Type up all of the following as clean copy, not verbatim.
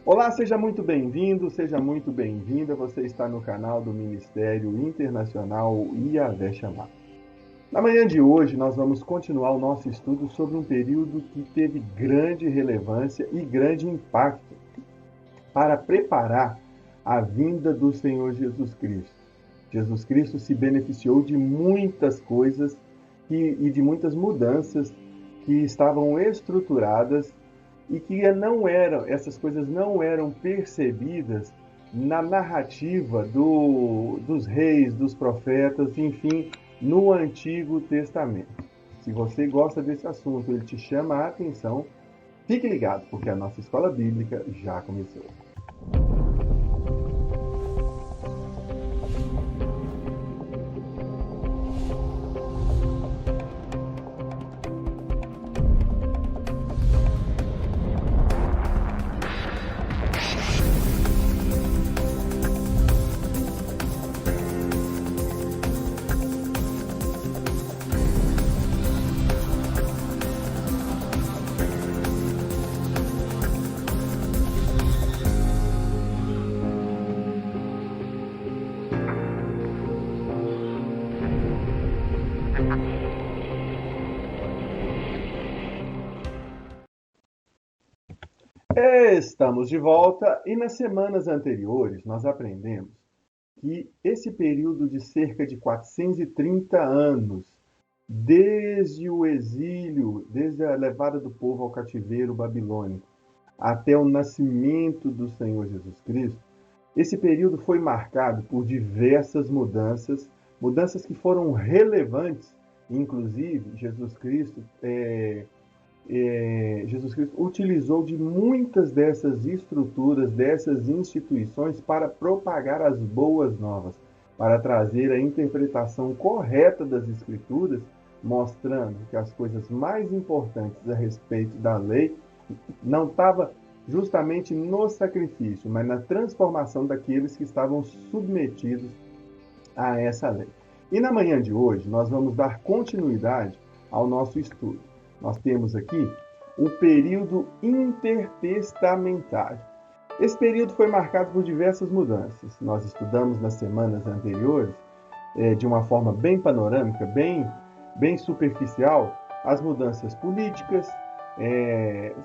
Olá, seja muito bem-vindo, seja muito bem-vinda. Você está no canal do Ministério Internacional Yahvé Shammah. Na manhã de hoje, nós vamos continuar o nosso estudo sobre um período que teve grande relevância e grande impacto para preparar a vinda do Senhor Jesus Cristo. Jesus Cristo se beneficiou de muitas coisas e de muitas mudanças que estavam estruturadas e que essas coisas não eram percebidas na narrativa dos reis, dos profetas, enfim, no Antigo Testamento. Se você gosta desse assunto, ele te chama a atenção, fique ligado, porque a nossa escola bíblica já começou. Estamos de volta e nas semanas anteriores nós aprendemos que esse período de cerca de 430 anos, desde o exílio, desde a levada do povo ao cativeiro babilônico, até o nascimento do Senhor Jesus Cristo, esse período foi marcado por diversas mudanças, mudanças que foram relevantes, inclusive Jesus Cristo utilizou de muitas dessas estruturas, dessas instituições para propagar as boas novas, para trazer a interpretação correta das Escrituras, mostrando que as coisas mais importantes a respeito da lei não estava justamente no sacrifício, mas na transformação daqueles que estavam submetidos a essa lei. E na manhã de hoje, nós vamos dar continuidade ao nosso estudo. Nós temos aqui o período intertestamentário. Esse período foi marcado por diversas mudanças. Nós estudamos nas semanas anteriores, de uma forma bem panorâmica, bem superficial, as mudanças políticas,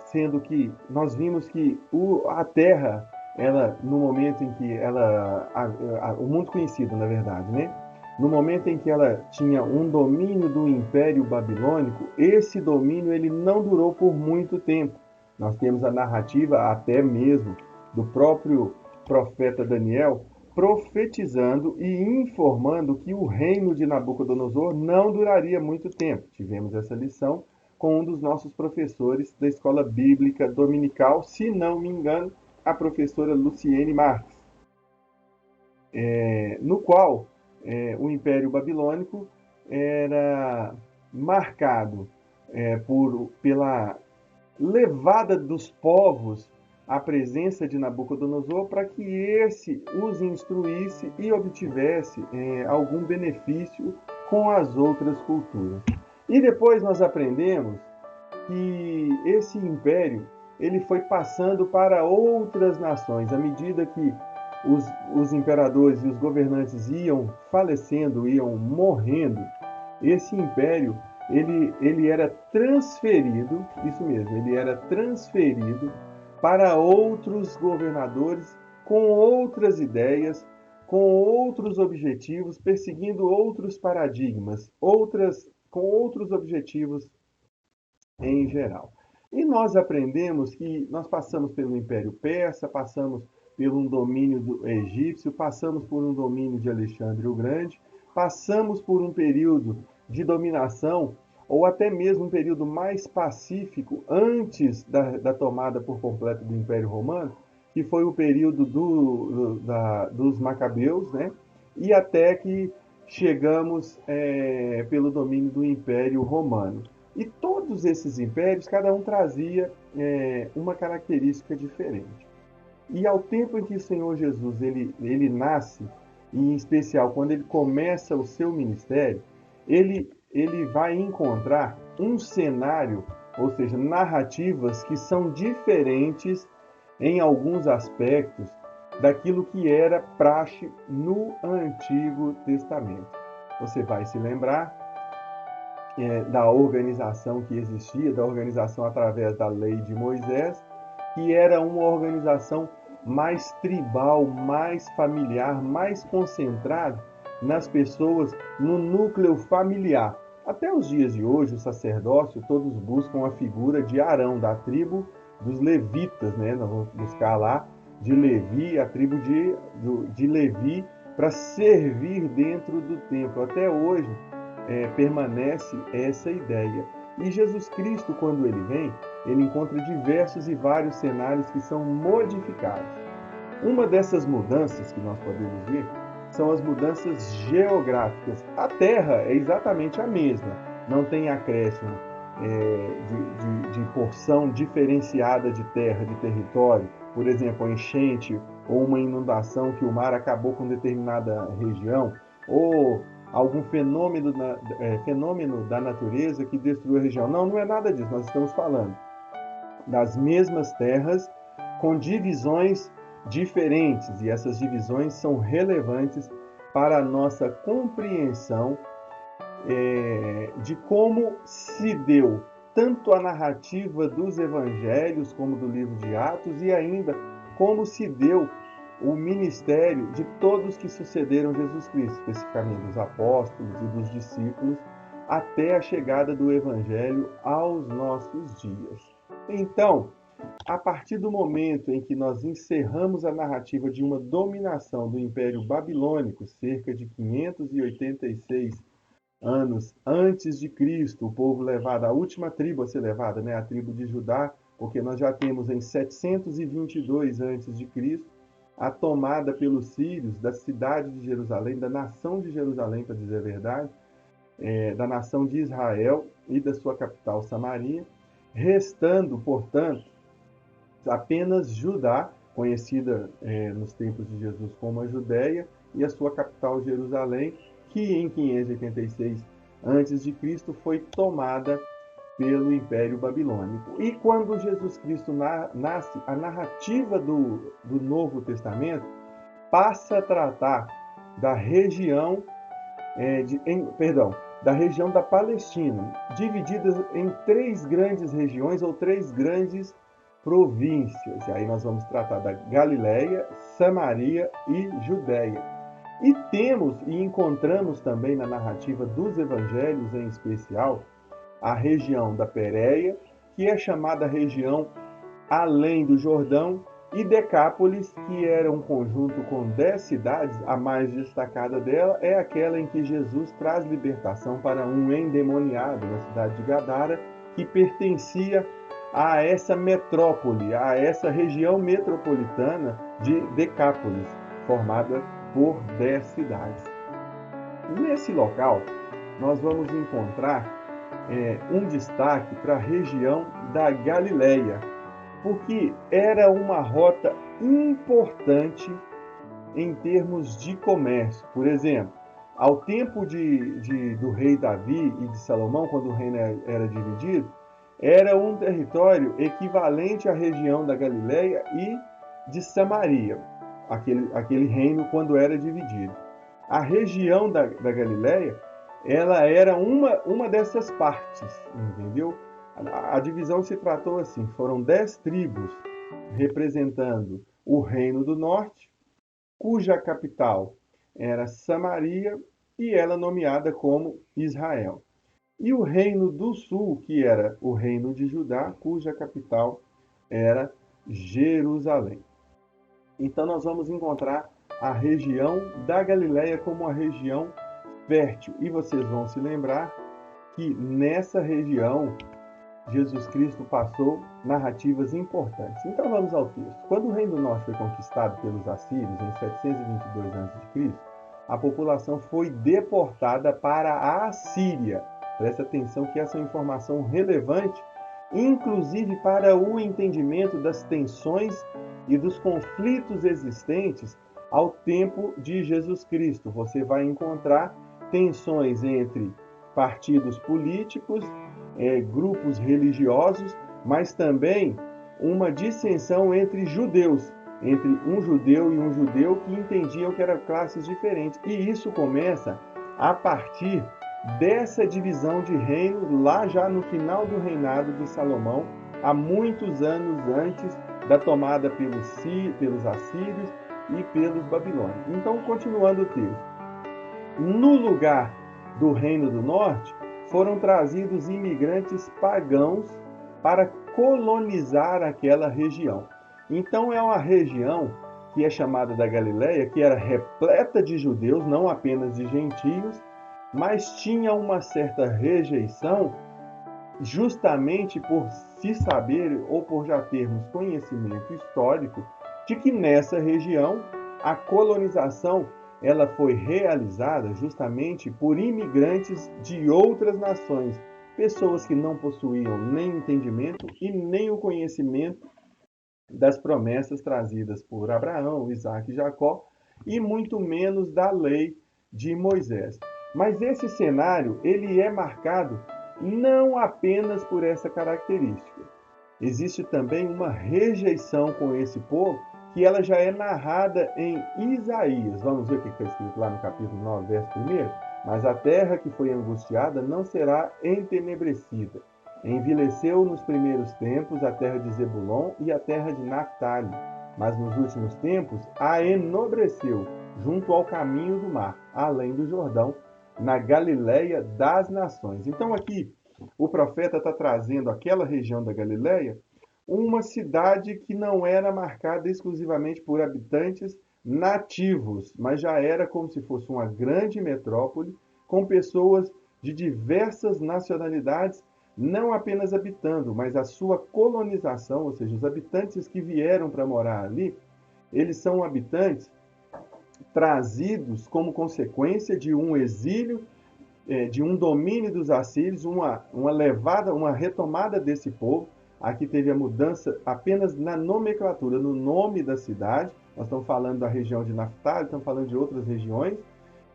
sendo que nós vimos que a Terra, ela, no momento em que o mundo conhecido, na verdade, né? No momento em que ela tinha um domínio do Império Babilônico, esse domínio ele não durou por muito tempo. Nós temos a narrativa até mesmo do próprio profeta Daniel profetizando e informando que o reino de Nabucodonosor não duraria muito tempo. Tivemos essa lição com um dos nossos professores da escola bíblica dominical, se não me engano, a professora Luciene Marques, no qual o Império Babilônico era marcado pela levada dos povos à presença de Nabucodonosor para que esse os instruísse e obtivesse algum benefício com as outras culturas. E depois nós aprendemos que esse império ele foi passando para outras nações à medida que os imperadores e os governantes iam falecendo, iam morrendo. Esse império ele era transferido, isso mesmo, ele era transferido para outros governadores com outras ideias, com outros objetivos, perseguindo outros paradigmas, com outros objetivos em geral. E nós aprendemos que nós passamos pelo Império Persa, passamos por um domínio do egípcio, passamos por um domínio de Alexandre o Grande, passamos por um período de dominação ou até mesmo um período mais pacífico antes da tomada por completo do Império Romano, que foi o período dos Macabeus, né? E até que chegamos pelo domínio do Império Romano. E todos esses impérios, cada um trazia uma característica diferente. E ao tempo em que o Senhor Jesus ele nasce, e em especial quando ele começa o seu ministério, ele vai encontrar um cenário, ou seja, narrativas que são diferentes em alguns aspectos daquilo que era praxe no Antigo Testamento. Você vai se lembrar da organização que existia, da organização através da lei de Moisés, que era uma organização mais tribal, mais familiar, mais concentrada nas pessoas, no núcleo familiar. Até os dias de hoje, o sacerdócio, todos buscam a figura de Arão, da tribo dos levitas, né? Nós vamos buscar lá de Levi, a tribo de Levi, para servir dentro do templo. Até hoje permanece essa ideia. E Jesus Cristo, quando ele vem, ele encontra diversos e vários cenários que são modificados. Uma dessas mudanças que nós podemos ver são as mudanças geográficas. A terra é exatamente a mesma, não tem acréscimo de porção diferenciada de terra, de território, por exemplo, a enchente ou uma inundação que o mar acabou com determinada região, ou algum fenômeno da natureza que destruiu a região. Não, não é nada disso. Nós estamos falando das mesmas terras com divisões diferentes, e essas divisões são relevantes para a nossa compreensão de como se deu tanto a narrativa dos evangelhos como do livro de Atos, e ainda como se deu o ministério de todos que sucederam Jesus Cristo, especificamente dos apóstolos e dos discípulos, até a chegada do evangelho aos nossos dias. Então, a partir do momento em que nós encerramos a narrativa de uma dominação do Império Babilônico, cerca de 586 anos antes de Cristo, o povo levado, a última tribo a ser levada, né, a tribo de Judá, porque nós já temos em 722 antes de Cristo a tomada pelos sírios da cidade de Jerusalém, da nação de Jerusalém, para dizer a verdade, da nação de Israel e da sua capital Samaria, restando, portanto, apenas Judá, conhecida nos tempos de Jesus como a Judéia, e a sua capital Jerusalém, que em 586 a.C. foi tomada pelo Império Babilônico. E quando Jesus Cristo nasce, a narrativa do Novo Testamento passa a tratar da região, da região da Palestina, dividida em três grandes regiões ou três grandes províncias. E aí nós vamos tratar da Galileia, Samaria e Judéia. E temos e encontramos também na narrativa dos evangelhos, em especial, a região da Pérea, que é chamada região além do Jordão, e Decápolis, que era um conjunto com 10 cidades. A mais destacada dela é aquela em que Jesus traz libertação para um endemoniado na cidade de Gadara, que pertencia a essa metrópole, a essa região metropolitana de Decápolis, formada por 10 cidades. Nesse local, nós vamos encontrar um destaque para a região da Galileia, porque era uma rota importante em termos de comércio. Por exemplo, ao tempo do rei Davi e de Salomão, quando o reino era dividido, era um território equivalente à região da Galileia e de Samaria, aquele reino quando era dividido. A região da Galileia, ela era uma dessas partes, entendeu? A divisão se tratou assim, foram 10 tribos representando o reino do norte, cuja capital era Samaria e ela nomeada como Israel. E o reino do sul, que era o reino de Judá, cuja capital era Jerusalém. Então nós vamos encontrar a região da Galileia como uma região fértil. E vocês vão se lembrar que nessa região Jesus Cristo passou narrativas importantes. Então vamos ao texto. Quando o Reino do Norte foi conquistado pelos assírios em 722 a.C., a população foi deportada para a Assíria. Presta atenção que essa é uma informação relevante, inclusive para o entendimento das tensões e dos conflitos existentes ao tempo de Jesus Cristo. Você vai encontrar tensões entre partidos políticos, grupos religiosos, mas também uma dissensão entre judeus, entre um judeu e um judeu que entendiam que eram classes diferentes. E isso começa a partir dessa divisão de reinos lá já no final do reinado de Salomão, há muitos anos antes da tomada pelos assírios e pelos babilônios. Então, continuando o texto. No lugar do Reino do Norte, foram trazidos imigrantes pagãos para colonizar aquela região. Então, é uma região que é chamada da Galileia, que era repleta de judeus, não apenas de gentios, mas tinha uma certa rejeição, justamente por se saber ou por já termos conhecimento histórico de que nessa região a colonização ela foi realizada justamente por imigrantes de outras nações, pessoas que não possuíam nem entendimento e nem o conhecimento das promessas trazidas por Abraão, Isaac e Jacó, e muito menos da lei de Moisés. Mas esse cenário ele é marcado não apenas por essa característica. Existe também uma rejeição com esse povo que ela já é narrada em Isaías. Vamos ver o que está escrito lá no capítulo 9, verso 1. Mas a terra que foi angustiada não será entenebrecida. Envileceu nos primeiros tempos a terra de Zebulon e a terra de Naphtali, mas nos últimos tempos a enobreceu junto ao caminho do mar, além do Jordão, na Galileia das nações. Então aqui o profeta está trazendo aquela região da Galileia, uma cidade que não era marcada exclusivamente por habitantes nativos, mas já era como se fosse uma grande metrópole com pessoas de diversas nacionalidades, não apenas habitando, mas a sua colonização, ou seja, os habitantes que vieram para morar ali, eles são habitantes trazidos como consequência de um exílio, de um domínio dos assírios, uma retomada desse povo. Aqui teve a mudança apenas na nomenclatura, no nome da cidade. Nós estamos falando da região de Naphtali, estamos falando de outras regiões,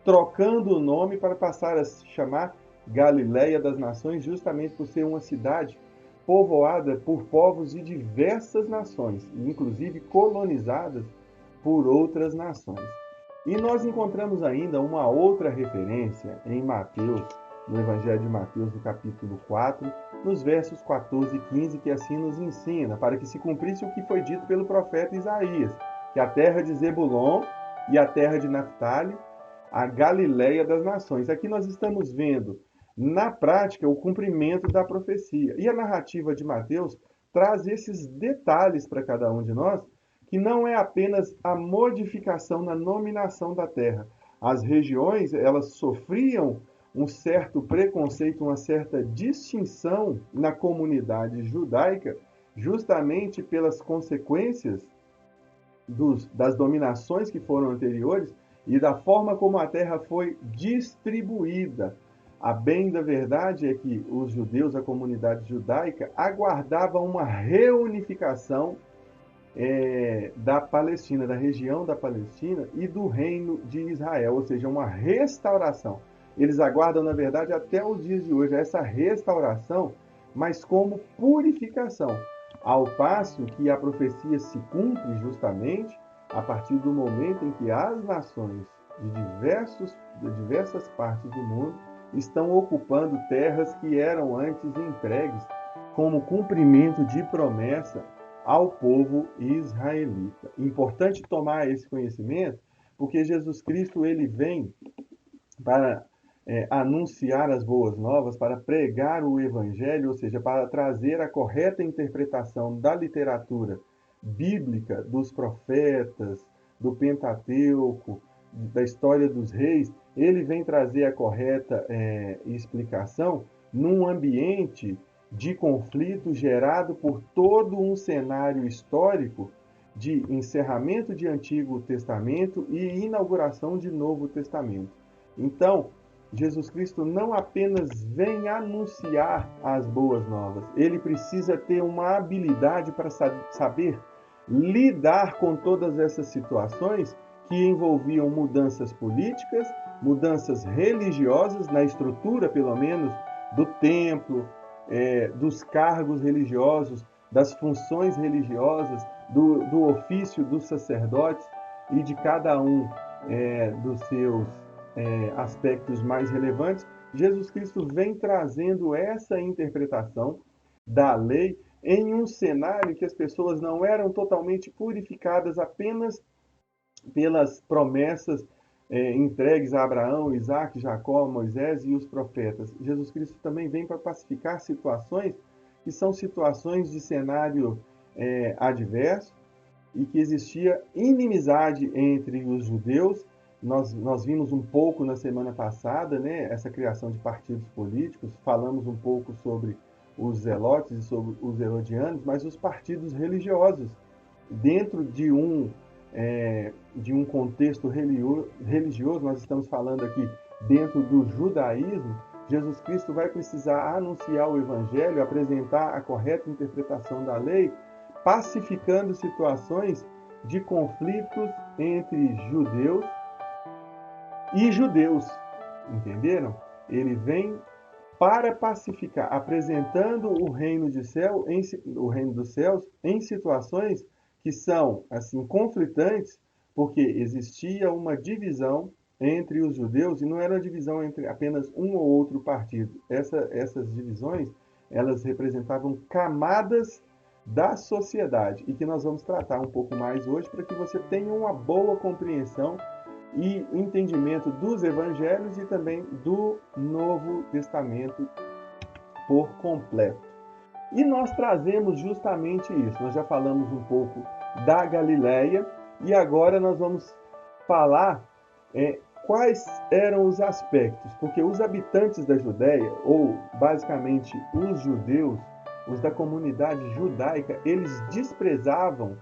trocando o nome para passar a se chamar Galileia das Nações, justamente por ser uma cidade povoada por povos de diversas nações, inclusive colonizadas por outras nações. E nós encontramos ainda uma outra referência em Mateus, no Evangelho de Mateus, no capítulo 4, nos versos 14 e 15, que assim nos ensina, para que se cumprisse o que foi dito pelo profeta Isaías, que a terra de Zebulon e a terra de Naphtali, a Galileia das nações. Aqui nós estamos vendo, na prática, o cumprimento da profecia. E a narrativa de Mateus traz esses detalhes para cada um de nós, que não é apenas a modificação na nominação da terra. As regiões, elas sofriam um certo preconceito, uma certa distinção na comunidade judaica, justamente pelas consequências das dominações que foram anteriores e da forma como a terra foi distribuída. A bem da verdade é que os judeus, a comunidade judaica, aguardavam uma reunificação da Palestina, da região da Palestina e do reino de Israel, ou seja, uma restauração. Eles aguardam, na verdade, até os dias de hoje, essa restauração, mas como purificação, ao passo que a profecia se cumpre justamente a partir do momento em que as nações de diversas partes do mundo estão ocupando terras que eram antes entregues como cumprimento de promessa ao povo israelita. Importante tomar esse conhecimento, porque Jesus Cristo ele vem para anunciar as boas novas, para pregar o evangelho, ou seja, para trazer a correta interpretação da literatura bíblica, dos profetas, do Pentateuco, da história dos reis. Ele vem trazer a correta explicação num ambiente de conflito gerado por todo um cenário histórico de encerramento de Antigo Testamento e inauguração de Novo Testamento. Então, Jesus Cristo não apenas vem anunciar as boas novas, ele precisa ter uma habilidade para saber lidar com todas essas situações que envolviam mudanças políticas, mudanças religiosas, na estrutura, pelo menos, do templo, dos cargos religiosos das funções religiosas, do ofício dos sacerdotes e de cada um dos seus aspectos mais relevantes, Jesus Cristo vem trazendo essa interpretação da lei em um cenário que as pessoas não eram totalmente purificadas apenas pelas promessas entregues a Abraão, Isaac, Jacó, Moisés e os profetas. Jesus Cristo também vem para pacificar situações que são situações de cenário adverso e que existia inimizade entre os judeus. Nós vimos um pouco na semana passada, né, essa criação de partidos políticos, falamos um pouco sobre os zelotes e sobre os herodianos, mas os partidos religiosos, dentro de um contexto religioso, nós estamos falando aqui dentro do judaísmo, Jesus Cristo vai precisar anunciar o evangelho, apresentar a correta interpretação da lei, pacificando situações de conflitos entre judeus e judeus. Entenderam? Ele vem para pacificar, apresentando o reino dos céus em situações que são assim conflitantes, porque existia uma divisão entre os judeus e não era uma divisão entre apenas um ou outro partido. Essas divisões, elas representavam camadas da sociedade e que nós vamos tratar um pouco mais hoje para que você tenha uma boa compreensão e entendimento dos evangelhos e também do Novo Testamento por completo. E nós trazemos justamente isso. Nós já falamos um pouco da Galileia e agora nós vamos falar quais eram os aspectos, porque os habitantes da Judéia, ou basicamente os judeus, os da comunidade judaica, eles desprezavam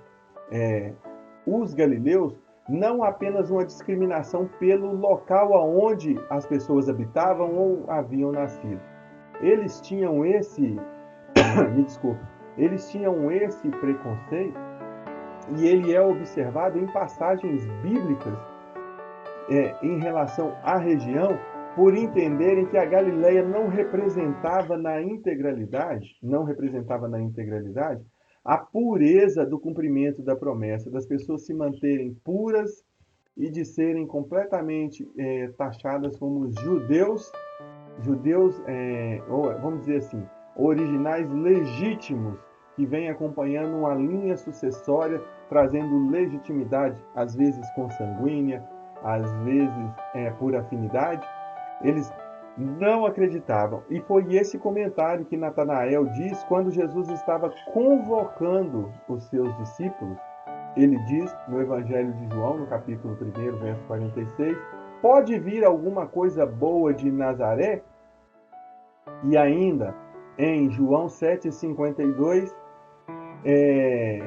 os galileus não apenas uma discriminação pelo local aonde as pessoas habitavam ou haviam nascido. Eles tinham me desculpe, eles tinham esse preconceito e ele é observado em passagens bíblicas em relação à região, por entenderem que a Galileia não representava na integralidade a pureza do cumprimento da promessa, das pessoas se manterem puras e de serem completamente taxadas como judeus, vamos dizer assim, originais legítimos, que vêm acompanhando uma linha sucessória, trazendo legitimidade, às vezes consanguínea, às vezes por afinidade. Eles não acreditavam. E foi esse comentário que Natanael diz quando Jesus estava convocando os seus discípulos. Ele diz no Evangelho de João, no capítulo 1, verso 46, pode vir alguma coisa boa de Nazaré? E ainda, em João 7,52,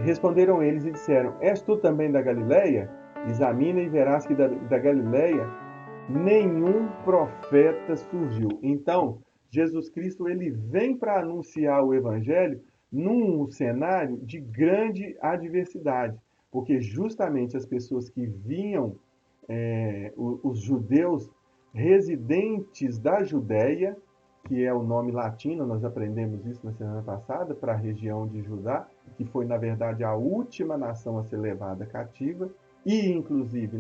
responderam eles e disseram, és tu também da Galileia? Examina e verás que da Galileia nenhum profeta surgiu. Então, Jesus Cristo ele vem para anunciar o evangelho num cenário de grande adversidade, porque justamente as pessoas que vinham, os judeus residentes da Judéia, que é o nome latino, nós aprendemos isso na semana passada, para a região de Judá, que foi, na verdade, a última nação a ser levada cativa, e, inclusive,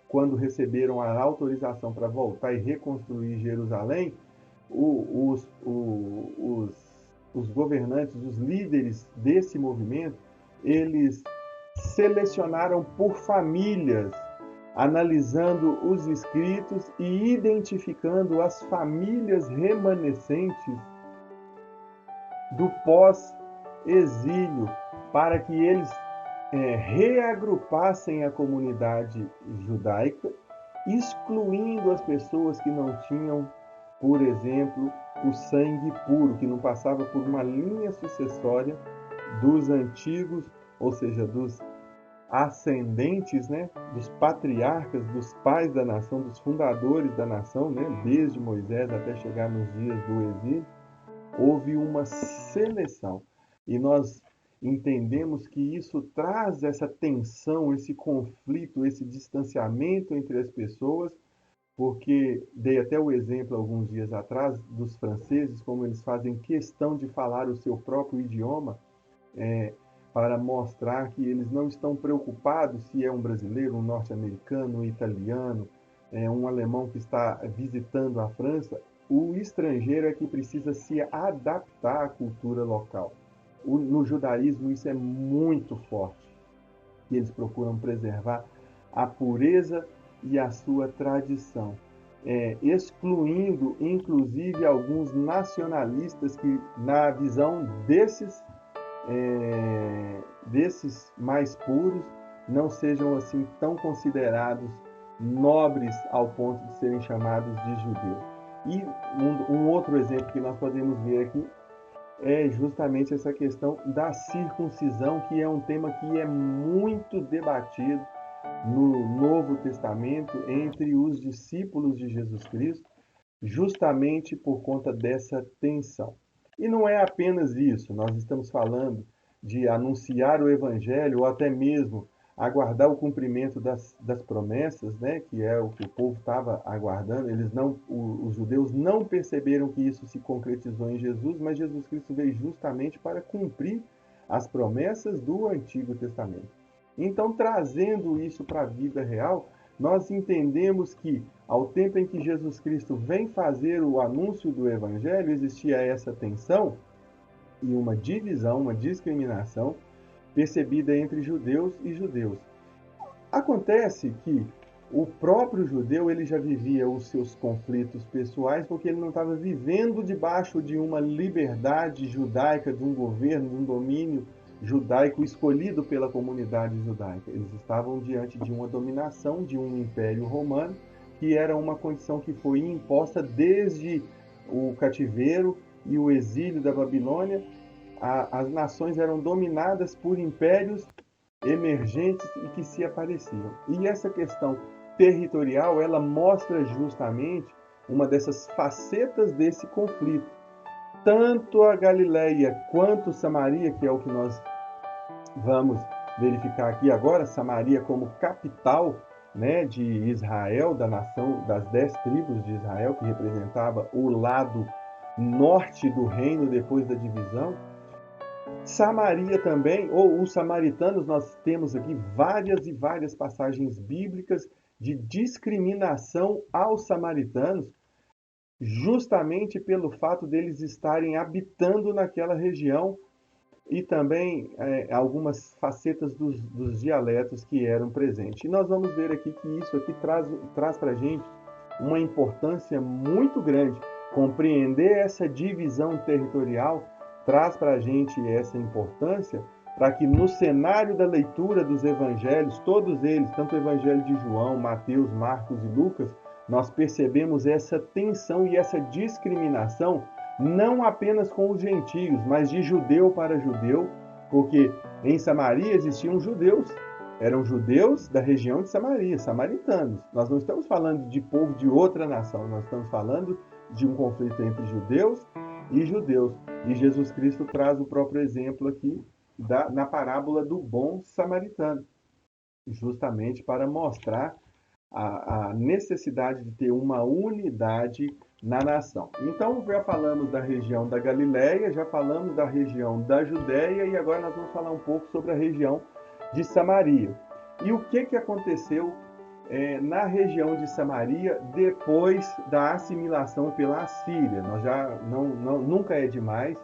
quando receberam a autorização para voltar e reconstruir Jerusalém, os governantes, os líderes desse movimento, eles selecionaram por famílias, analisando os escritos e identificando as famílias remanescentes do pós-exílio, para que eles reagrupassem a comunidade judaica, excluindo as pessoas que não tinham, por exemplo, o sangue puro, que não passava por uma linha sucessória dos antigos, ou seja, dos ascendentes, né, dos patriarcas, dos pais da nação, dos fundadores da nação, né, desde Moisés até chegar nos dias do exílio, houve uma seleção. E nós entendemos que isso traz essa tensão, esse conflito, esse distanciamento entre as pessoas, porque dei até o exemplo alguns dias atrás dos franceses, como eles fazem questão de falar o seu próprio idioma, para mostrar que eles não estão preocupados se é um brasileiro, um norte-americano, um italiano, um alemão que está visitando a França. O estrangeiro é que precisa se adaptar à cultura local. No judaísmo isso é muito forte, e eles procuram preservar a pureza e a sua tradição, excluindo inclusive alguns nacionalistas que, na visão desses mais puros, não sejam assim tão considerados nobres ao ponto de serem chamados de judeus. E um outro exemplo que nós podemos ver aqui é justamente essa questão da circuncisão, que é um tema que é muito debatido no Novo Testamento entre os discípulos de Jesus Cristo, justamente por conta dessa tensão. E não é apenas isso, nós estamos falando de anunciar o Evangelho ou até mesmo aguardar o cumprimento das promessas, né, que é o que o povo estava aguardando. Os judeus não perceberam que isso se concretizou em Jesus, mas Jesus Cristo veio justamente para cumprir as promessas do Antigo Testamento. Então, trazendo isso para a vida real, nós entendemos que, ao tempo em que Jesus Cristo vem fazer o anúncio do Evangelho, existia essa tensão e uma divisão, uma discriminação percebida entre judeus e judeus. Acontece que o próprio judeu ele já vivia os seus conflitos pessoais porque ele não estava vivendo debaixo de uma liberdade judaica, de um governo, de um domínio judaico escolhido pela comunidade judaica. Eles estavam diante de uma dominação de um império romano, que era uma condição que foi imposta desde o cativeiro e o exílio da Babilônia. As nações eram dominadas por impérios emergentes e que se apareciam. E essa questão territorial, ela mostra justamente uma dessas facetas desse conflito. Tanto a Galileia quanto Samaria, que é o que nós vamos verificar aqui agora, Samaria como capital, né, de Israel, da nação das 10 tribos de Israel, que representava o lado norte do reino depois da divisão. Samaria também, ou os samaritanos, nós temos aqui várias e várias passagens bíblicas de discriminação aos samaritanos, justamente pelo fato deles estarem habitando naquela região e também algumas facetas dos dialetos que eram presentes. E nós vamos ver aqui que isso aqui traz para a gente uma importância muito grande. Compreender essa divisão territorial traz para a gente essa importância para que no cenário da leitura dos evangelhos, todos eles, tanto o evangelho de João, Mateus, Marcos e Lucas, nós percebemos essa tensão e essa discriminação não apenas com os gentios, mas de judeu para judeu, porque em Samaria existiam judeus, eram judeus da região de Samaria, samaritanos. Nós não estamos falando de povo de outra nação, nós estamos falando de um conflito entre judeus e judeus. E Jesus Cristo traz o próprio exemplo aqui na parábola do bom samaritano, justamente para mostrar a necessidade de ter uma unidade na nação. Então, já falamos da região da Galileia, já falamos da região da Judéia e agora nós vamos falar um pouco sobre a região de Samaria. E o que aconteceu na região de Samaria depois da assimilação pela Assíria? Nós já nunca é demais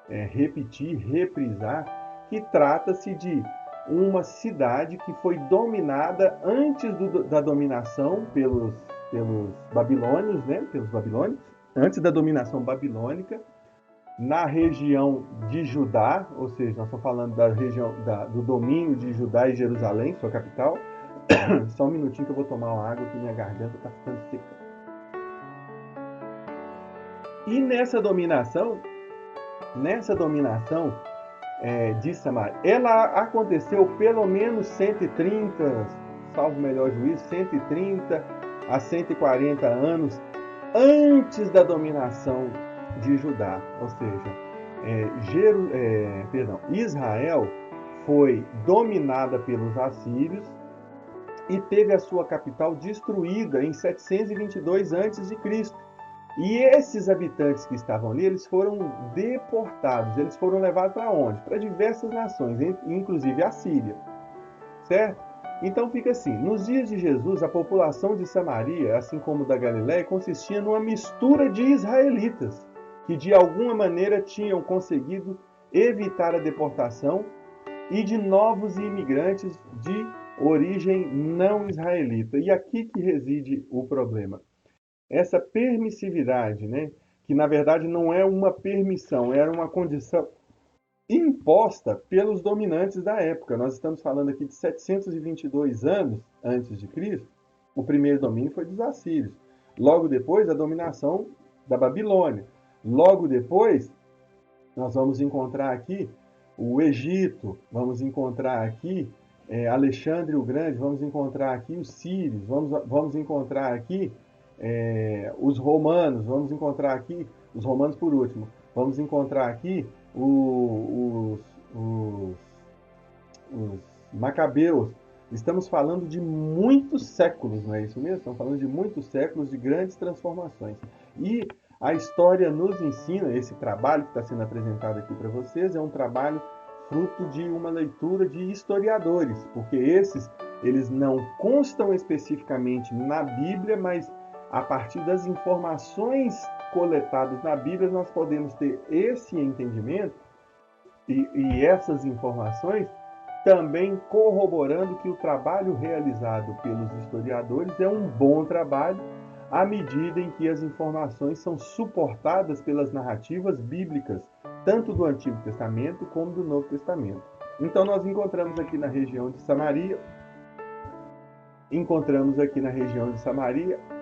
repetir, reprisar, que trata-se de uma cidade que foi dominada antes da dominação pelos babilônios, né? Pelos babilônicos, antes da dominação babilônica, na região de Judá, ou seja, nós estamos falando da região do domínio de Judá e Jerusalém, sua capital. Só um minutinho que eu vou tomar uma água que minha garganta está ficando seca. E nessa dominação de Samaria, ela aconteceu pelo menos 130, salvo melhor juízo, 130 a 140 anos antes da dominação de Judá. Ou seja, Israel foi dominada pelos assírios e teve a sua capital destruída em 722 a.C. E esses habitantes que estavam ali, eles foram deportados, eles foram levados para onde? Para diversas nações, inclusive a Síria, certo? Então fica assim, nos dias de Jesus, a população de Samaria, assim como da Galiléia, consistia numa mistura de israelitas, que de alguma maneira tinham conseguido evitar a deportação, e de novos imigrantes de origem não israelita. E aqui que reside o problema. Essa permissividade, né, que na verdade não é uma permissão, era uma condição imposta pelos dominantes da época. Nós estamos falando aqui de 722 anos antes de Cristo. O primeiro domínio foi dos assírios. Logo depois, a dominação da Babilônia. Logo depois, nós vamos encontrar aqui o Egito, vamos encontrar aqui Alexandre o Grande, vamos encontrar aqui os sírios, vamos encontrar aqui os romanos, vamos encontrar aqui os romanos por último, vamos encontrar aqui os macabeus. Estamos falando de muitos séculos, não é isso mesmo? Estamos falando de muitos séculos de grandes transformações. E a história nos ensina, esse trabalho que está sendo apresentado aqui para vocês, é um trabalho fruto de uma leitura de historiadores, porque eles não constam especificamente na Bíblia, mas a partir das informações coletadas na Bíblia, nós podemos ter esse entendimento e essas informações também corroborando que o trabalho realizado pelos historiadores é um bom trabalho à medida em que as informações são suportadas pelas narrativas bíblicas, tanto do Antigo Testamento como do Novo Testamento. Então nós encontramos aqui na região de Samaria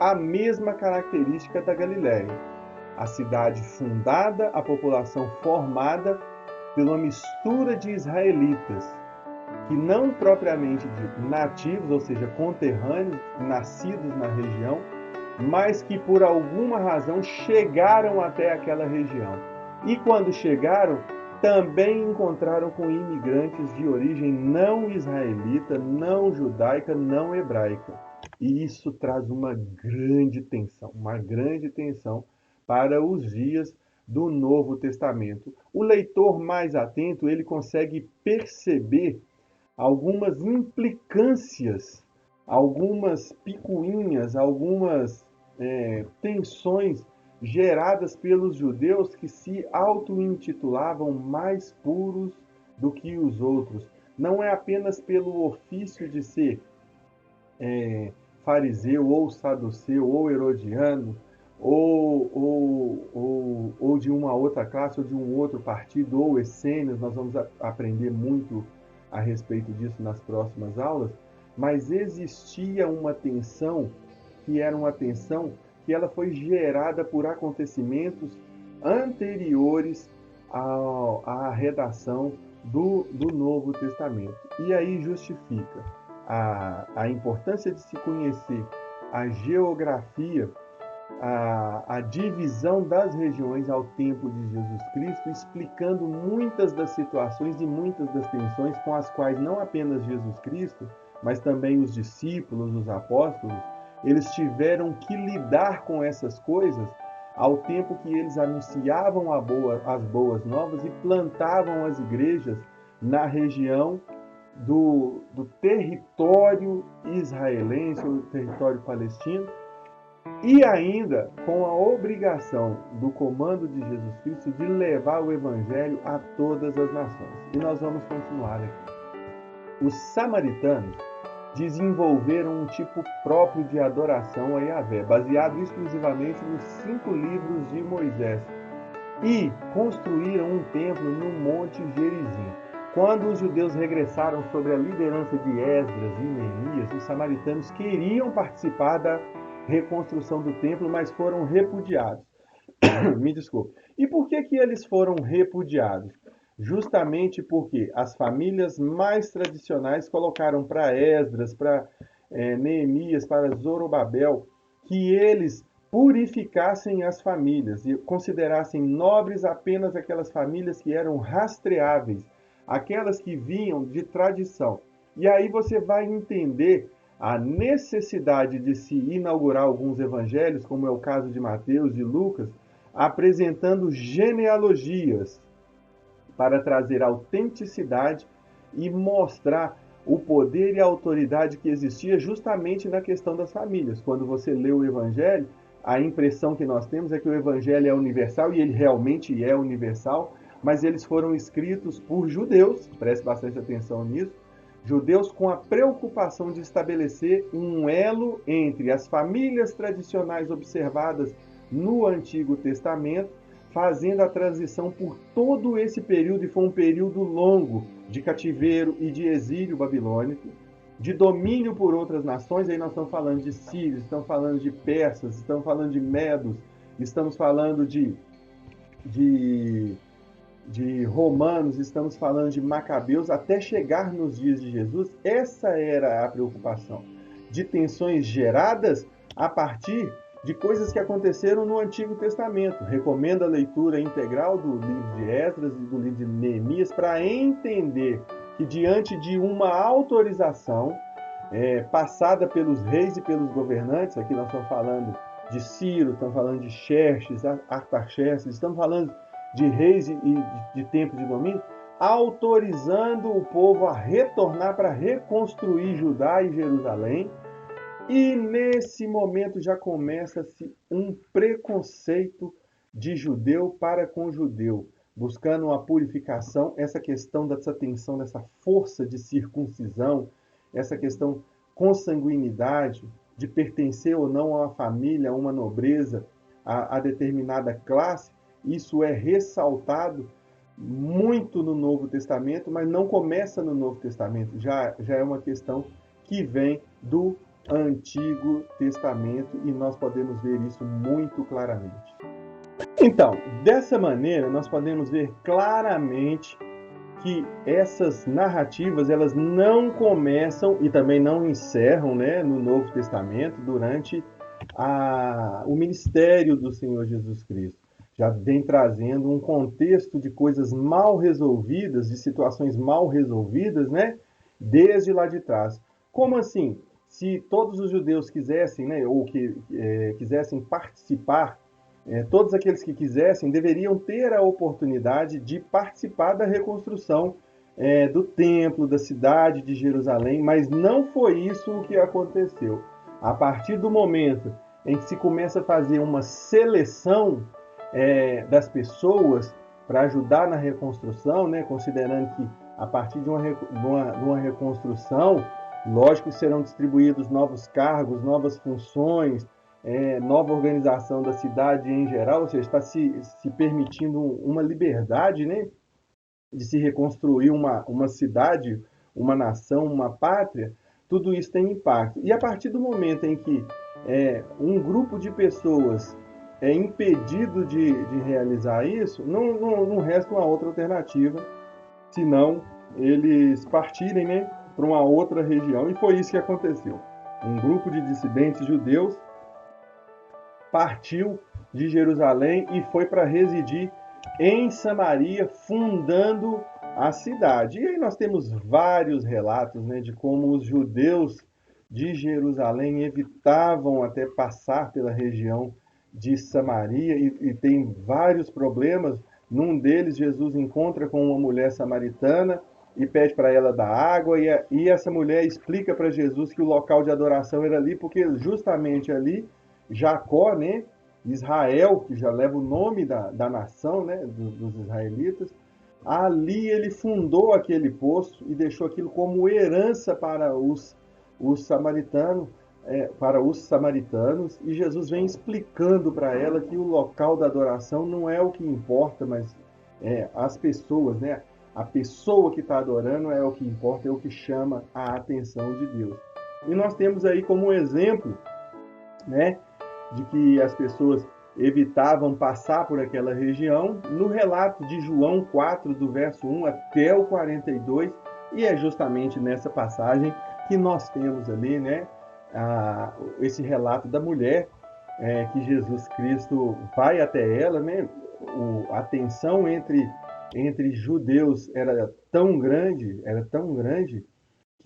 a mesma característica da Galiléia. A cidade fundada, a população formada pela mistura de israelitas, que não propriamente de nativos, ou seja, conterrâneos, nascidos na região, mas que por alguma razão chegaram até aquela região. E quando chegaram, também encontraram com imigrantes de origem não israelita, não judaica, não hebraica. E isso traz uma grande tensão para os dias do Novo Testamento. O leitor mais atento, ele consegue perceber algumas implicâncias, algumas picuinhas, algumas tensões geradas pelos judeus que se auto-intitulavam mais puros do que os outros. Não é apenas pelo ofício de ser fariseu, ou saduceu, ou herodiano, ou de uma outra classe, ou de um outro partido, ou essênios. Nós vamos aprender muito a respeito disso nas próximas aulas, mas existia uma tensão que era uma tensão que ela foi gerada por acontecimentos anteriores à redação do Novo Testamento. E aí justifica a importância de se conhecer a geografia, a divisão das regiões ao tempo de Jesus Cristo, explicando muitas das situações e muitas das tensões com as quais não apenas Jesus Cristo, mas também os discípulos, os apóstolos, eles tiveram que lidar com essas coisas ao tempo que eles anunciavam as boas novas e plantavam as igrejas na região do território israelense, o território palestino, e ainda com a obrigação do comando de Jesus Cristo de levar o evangelho a todas as nações. E nós vamos continuar aqui. Os samaritanos desenvolveram um tipo próprio de adoração a Yahvé, baseado exclusivamente nos 5 livros de Moisés, e construíram um templo no Monte Gerizim. Quando os judeus regressaram sob a liderança de Esdras e Neemias, os samaritanos queriam participar da reconstrução do templo, mas foram repudiados. Me desculpe. E por que eles foram repudiados? Justamente porque as famílias mais tradicionais colocaram para Esdras, para Neemias, para Zorobabel, que eles purificassem as famílias e considerassem nobres apenas aquelas famílias que eram rastreáveis, aquelas que vinham de tradição. E aí você vai entender a necessidade de se inaugurar alguns evangelhos, como é o caso de Mateus e Lucas, apresentando genealogias para trazer autenticidade e mostrar o poder e a autoridade que existia justamente na questão das famílias. Quando você lê o Evangelho, a impressão que nós temos é que o Evangelho é universal, e ele realmente é universal, mas eles foram escritos por judeus, preste bastante atenção nisso, judeus com a preocupação de estabelecer um elo entre as famílias tradicionais observadas no Antigo Testamento, fazendo a transição por todo esse período, e foi um período longo de cativeiro e de exílio babilônico, de domínio por outras nações. Aí nós estamos falando de sírios, estamos falando de persas, estamos falando de medos, estamos falando de romanos, estamos falando de macabeus, até chegar nos dias de Jesus. Essa era a preocupação, de tensões geradas a partir de coisas que aconteceram no Antigo Testamento. Recomendo a leitura integral do livro de Esdras e do livro de Neemias para entender que, diante de uma autorização passada pelos reis e pelos governantes, aqui nós estamos falando de Ciro, estamos falando de Xerxes, Artaxerxes, estamos falando de reis e de tempos de domínio, autorizando o povo a retornar para reconstruir Judá e Jerusalém. E nesse momento já começa-se um preconceito de judeu para com judeu, buscando uma purificação, essa questão dessa tensão, dessa força de circuncisão, essa questão consanguinidade, de pertencer ou não a uma família, a uma nobreza, a determinada classe. Isso é ressaltado muito no Novo Testamento, mas não começa no Novo Testamento, já é uma questão que vem do Antigo Testamento, e nós podemos ver isso muito claramente. Então, dessa maneira, nós podemos ver claramente que essas narrativas, elas não começam e também não encerram, né, no Novo Testamento, durante o ministério do Senhor Jesus Cristo. Já vem trazendo um contexto de coisas mal resolvidas, de situações mal resolvidas, né, desde lá de trás. Como assim? Se todos os judeus quisessem, né, ou que quisessem participar, todos aqueles que quisessem deveriam ter a oportunidade de participar da reconstrução do templo, da cidade de Jerusalém, mas não foi isso o que aconteceu. A partir do momento em que se começa a fazer uma seleção das pessoas para ajudar na reconstrução, né, considerando que a partir de uma reconstrução, lógico, serão distribuídos novos cargos, novas funções, nova organização da cidade em geral, ou seja, está se permitindo uma liberdade, né, de se reconstruir uma cidade, uma nação, uma pátria. Tudo isso tem impacto. E a partir do momento em que um grupo de pessoas é impedido de realizar isso, não resta uma outra alternativa, senão eles partirem, né, para uma outra região. E foi isso que aconteceu. Um grupo de dissidentes judeus partiu de Jerusalém e foi para residir em Samaria, fundando a cidade. E aí nós temos vários relatos, né, de como os judeus de Jerusalém evitavam até passar pela região de Samaria, e tem vários problemas. Num deles, Jesus encontra com uma mulher samaritana e pede para ela dar água, e essa mulher explica para Jesus que o local de adoração era ali, porque justamente ali Jacó, né, Israel, que já leva o nome da nação, né, dos israelitas, ali ele fundou aquele poço e deixou aquilo como herança para os samaritanos, e Jesus vem explicando para ela que o local da adoração não é o que importa, mas as pessoas, né? A pessoa que está adorando é o que importa, é o que chama a atenção de Deus. E nós temos aí como um exemplo, né, de que as pessoas evitavam passar por aquela região, no relato de João 4, do verso 1 até o 42, e é justamente nessa passagem que nós temos ali, né, esse relato da mulher, que Jesus Cristo vai até ela, né, a tensão entre judeus era tão grande,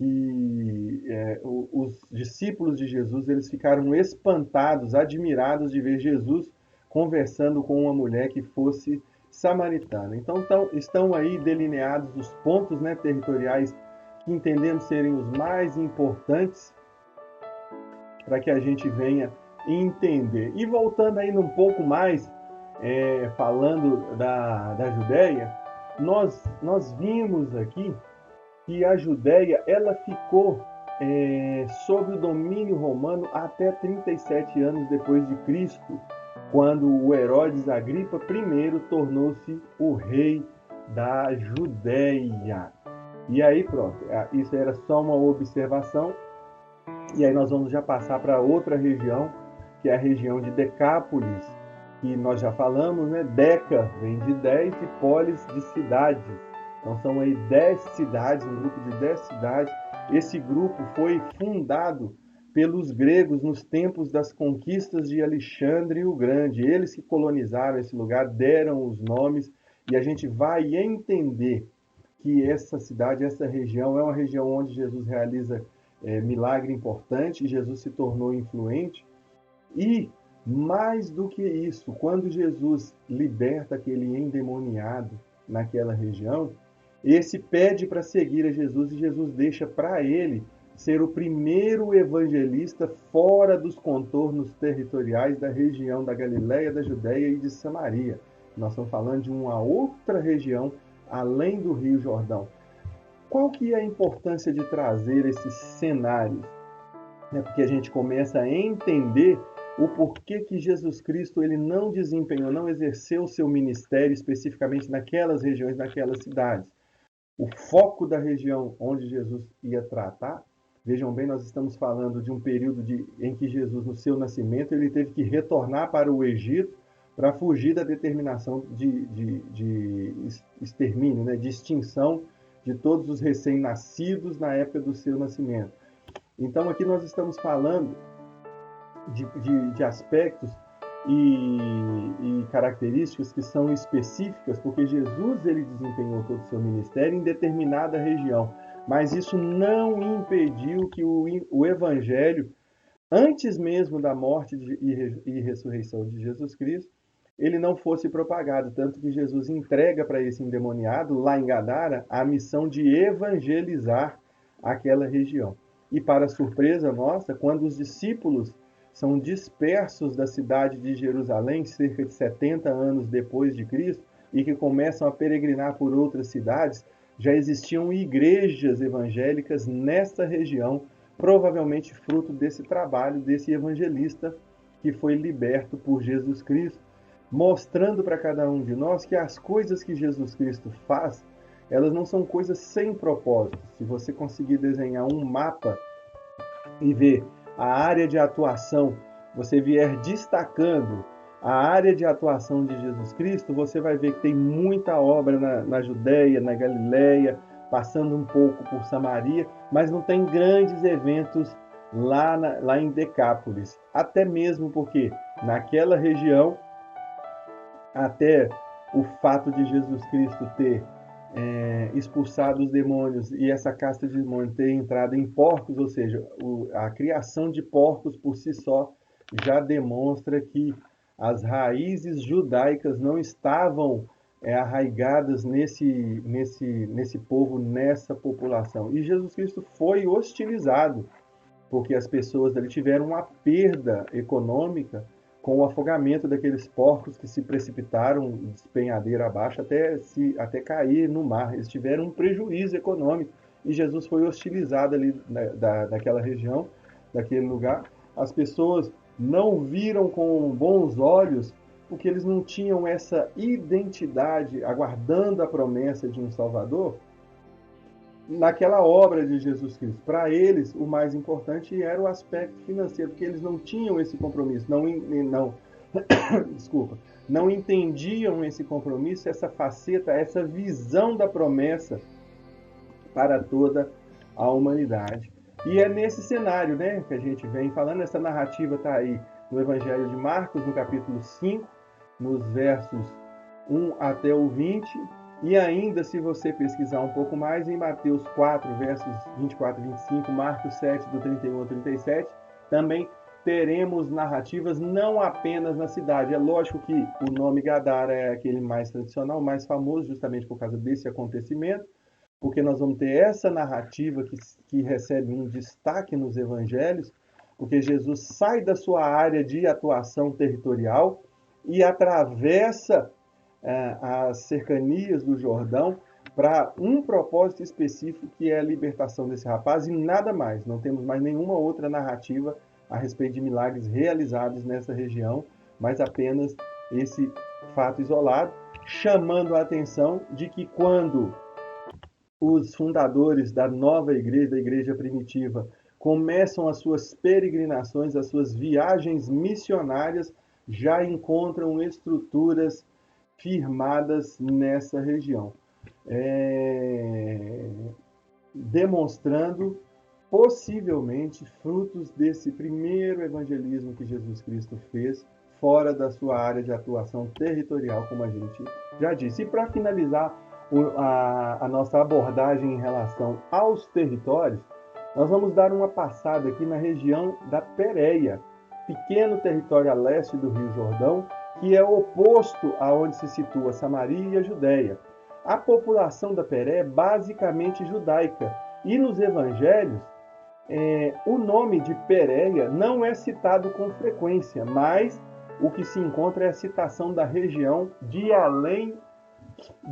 que os discípulos de Jesus eles ficaram espantados, admirados de ver Jesus conversando com uma mulher que fosse samaritana. Então estão aí delineados os pontos, né, territoriais que entendemos serem os mais importantes para que a gente venha entender. E voltando ainda um pouco mais, falando da Judéia, nós vimos aqui que a Judéia ela ficou sob o domínio romano até 37 anos depois de Cristo, quando o Herodes Agripa I tornou-se o rei da Judéia. E aí pronto, isso era só uma observação, e aí nós vamos já passar para outra região, que é a região de Decápolis, que nós já falamos, né? Deca vem de 10 e polis de cidades. Então são aí 10 cidades, um grupo de 10 cidades. Esse grupo foi fundado pelos gregos nos tempos das conquistas de Alexandre o Grande. Eles que colonizaram esse lugar, deram os nomes, e a gente vai entender que essa cidade, essa região, é uma região onde Jesus realiza milagre importante, Jesus se tornou influente. E, mais do que isso, quando Jesus liberta aquele endemoniado naquela região, esse pede para seguir a Jesus e Jesus deixa para ele ser o primeiro evangelista fora dos contornos territoriais da região da Galiléia, da Judéia e de Samaria. Nós estamos falando de uma outra região além do Rio Jordão. Qual que é a importância de trazer esses cenários? Porque a gente começa a entender o porquê que Jesus Cristo ele não desempenhou, não exerceu o seu ministério especificamente naquelas regiões, naquelas cidades. O foco da região onde Jesus ia tratar, vejam bem, nós estamos falando de um período em que Jesus, no seu nascimento, ele teve que retornar para o Egito para fugir da determinação de extermínio, né, de extinção de todos os recém-nascidos na época do seu nascimento. Então aqui nós estamos falando de aspectos e características que são específicas, porque Jesus ele desempenhou todo o seu ministério em determinada região, mas isso não impediu que o Evangelho, antes mesmo da morte e ressurreição de Jesus Cristo, ele não fosse propagado, tanto que Jesus entrega para esse endemoniado, lá em Gadara, a missão de evangelizar aquela região. E para surpresa nossa, quando os discípulos são dispersos da cidade de Jerusalém, cerca de 70 anos depois de Cristo, e que começam a peregrinar por outras cidades, já existiam igrejas evangélicas nessa região, provavelmente fruto desse trabalho, desse evangelista que foi liberto por Jesus Cristo, mostrando para cada um de nós que as coisas que Jesus Cristo faz, elas não são coisas sem propósito. Se você conseguir desenhar um mapa e ver a área de atuação, você vier destacando a área de atuação de Jesus Cristo, você vai ver que tem muita obra na Judéia, na Galiléia, passando um pouco por Samaria, mas não tem grandes eventos lá em Decápolis. Até mesmo porque naquela região, até o fato de Jesus Cristo ter expulsado os demônios e essa casta de demônios ter entrado em porcos, ou seja, a criação de porcos por si só já demonstra que as raízes judaicas não estavam arraigadas nesse povo, nessa população. E Jesus Cristo foi hostilizado, porque as pessoas ali tiveram uma perda econômica com o afogamento daqueles porcos que se precipitaram despenhadeira abaixo até cair no mar. Eles tiveram um prejuízo econômico e Jesus foi hostilizado ali daquela região, daquele lugar. As pessoas não viram com bons olhos porque eles não tinham essa identidade, aguardando a promessa de um Salvador, naquela obra de Jesus Cristo. Para eles, o mais importante era o aspecto financeiro, porque eles não tinham esse compromisso, não entendiam esse compromisso, essa faceta, essa visão da promessa para toda a humanidade. E é nesse cenário, né, que a gente vem falando. Essa narrativa está aí no Evangelho de Marcos, no capítulo 5, nos versos 1 até o 20, E ainda, se você pesquisar um pouco mais, em Mateus 4, versos 24 e 25, Marcos 7, do 31 ao 37, também teremos narrativas não apenas na cidade. É lógico que o nome Gadara é aquele mais tradicional, mais famoso, justamente por causa desse acontecimento, porque nós vamos ter essa narrativa que recebe um destaque nos evangelhos, porque Jesus sai da sua área de atuação territorial e atravessa as cercanias do Jordão para um propósito específico, que é a libertação desse rapaz e nada mais. Não temos mais nenhuma outra narrativa a respeito de milagres realizados nessa região, mas apenas esse fato isolado, chamando a atenção de que quando os fundadores da nova igreja, da igreja primitiva, começam as suas peregrinações, as suas viagens missionárias, já encontram estruturas firmadas nessa região, demonstrando possivelmente frutos desse primeiro evangelismo que Jesus Cristo fez fora da sua área de atuação territorial, como a gente já disse. E para finalizar a nossa abordagem em relação aos territórios, nós vamos dar uma passada aqui na região da Pérea, pequeno território a leste do Rio Jordão, que é oposto a onde se situa Samaria e a Judéia. A população da Pérea é basicamente judaica, e nos evangelhos o nome de Pérea não é citado com frequência, mas o que se encontra é a citação da região de além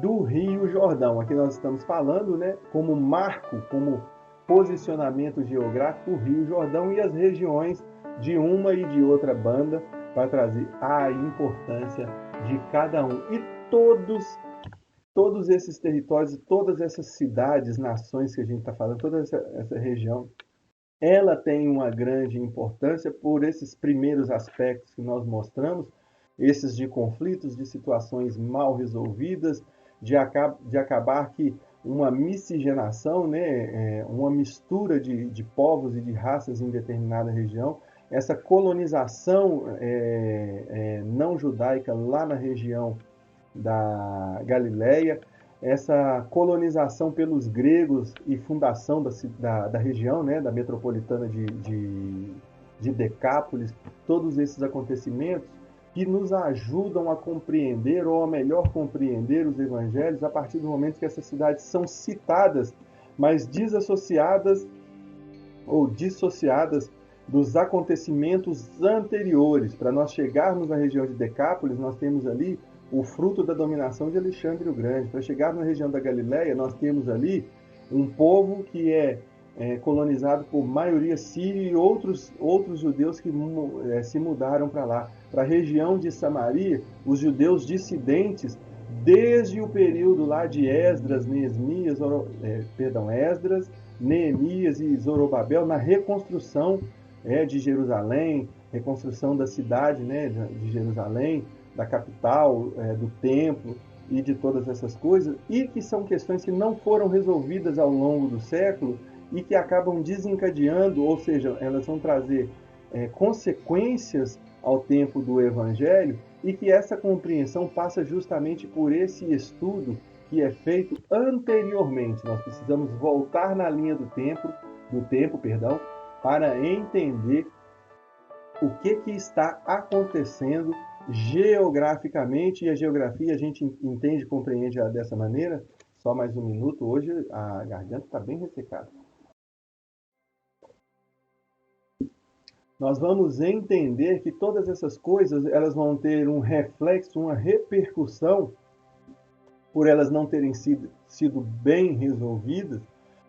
do Rio Jordão. Aqui nós estamos falando, né, como marco, como posicionamento geográfico, o Rio Jordão e as regiões de uma e de outra banda, para trazer a importância de cada um. E todos esses territórios, todas essas cidades, nações que a gente está falando, toda essa região, ela tem uma grande importância por esses primeiros aspectos que nós mostramos, esses de conflitos, de situações mal resolvidas, de acabar que uma miscigenação, né, uma mistura de povos e de raças em determinada região, essa colonização não judaica lá na região da Galileia, essa colonização pelos gregos e fundação da região, né, da metropolitana de Decápolis, todos esses acontecimentos que nos ajudam a compreender, ou a melhor compreender os evangelhos a partir do momento que essas cidades são citadas, mas desassociadas ou dissociadas dos acontecimentos anteriores. Para nós chegarmos na região de Decápolis, nós temos ali o fruto da dominação de Alexandre o Grande. Para chegar na região da Galileia, nós temos ali um povo que é colonizado por maioria síria e outros judeus que se mudaram para lá. Para a região de Samaria, os judeus dissidentes, desde o período lá de Esdras, Neemias e Zorobabel, na reconstrução de Jerusalém, reconstrução da cidade, né, de Jerusalém, da capital, do templo e de todas essas coisas, e que são questões que não foram resolvidas ao longo do século e que acabam desencadeando, ou seja, elas vão trazer consequências ao tempo do Evangelho, e que essa compreensão passa justamente por esse estudo que é feito anteriormente. Nós precisamos voltar na linha do tempo, para entender o que está acontecendo geograficamente, e a geografia a gente entende, compreende dessa maneira. Só mais um minuto, hoje a garganta está bem ressecada. Nós vamos entender que todas essas coisas elas vão ter um reflexo, uma repercussão, por elas não terem sido bem resolvidas,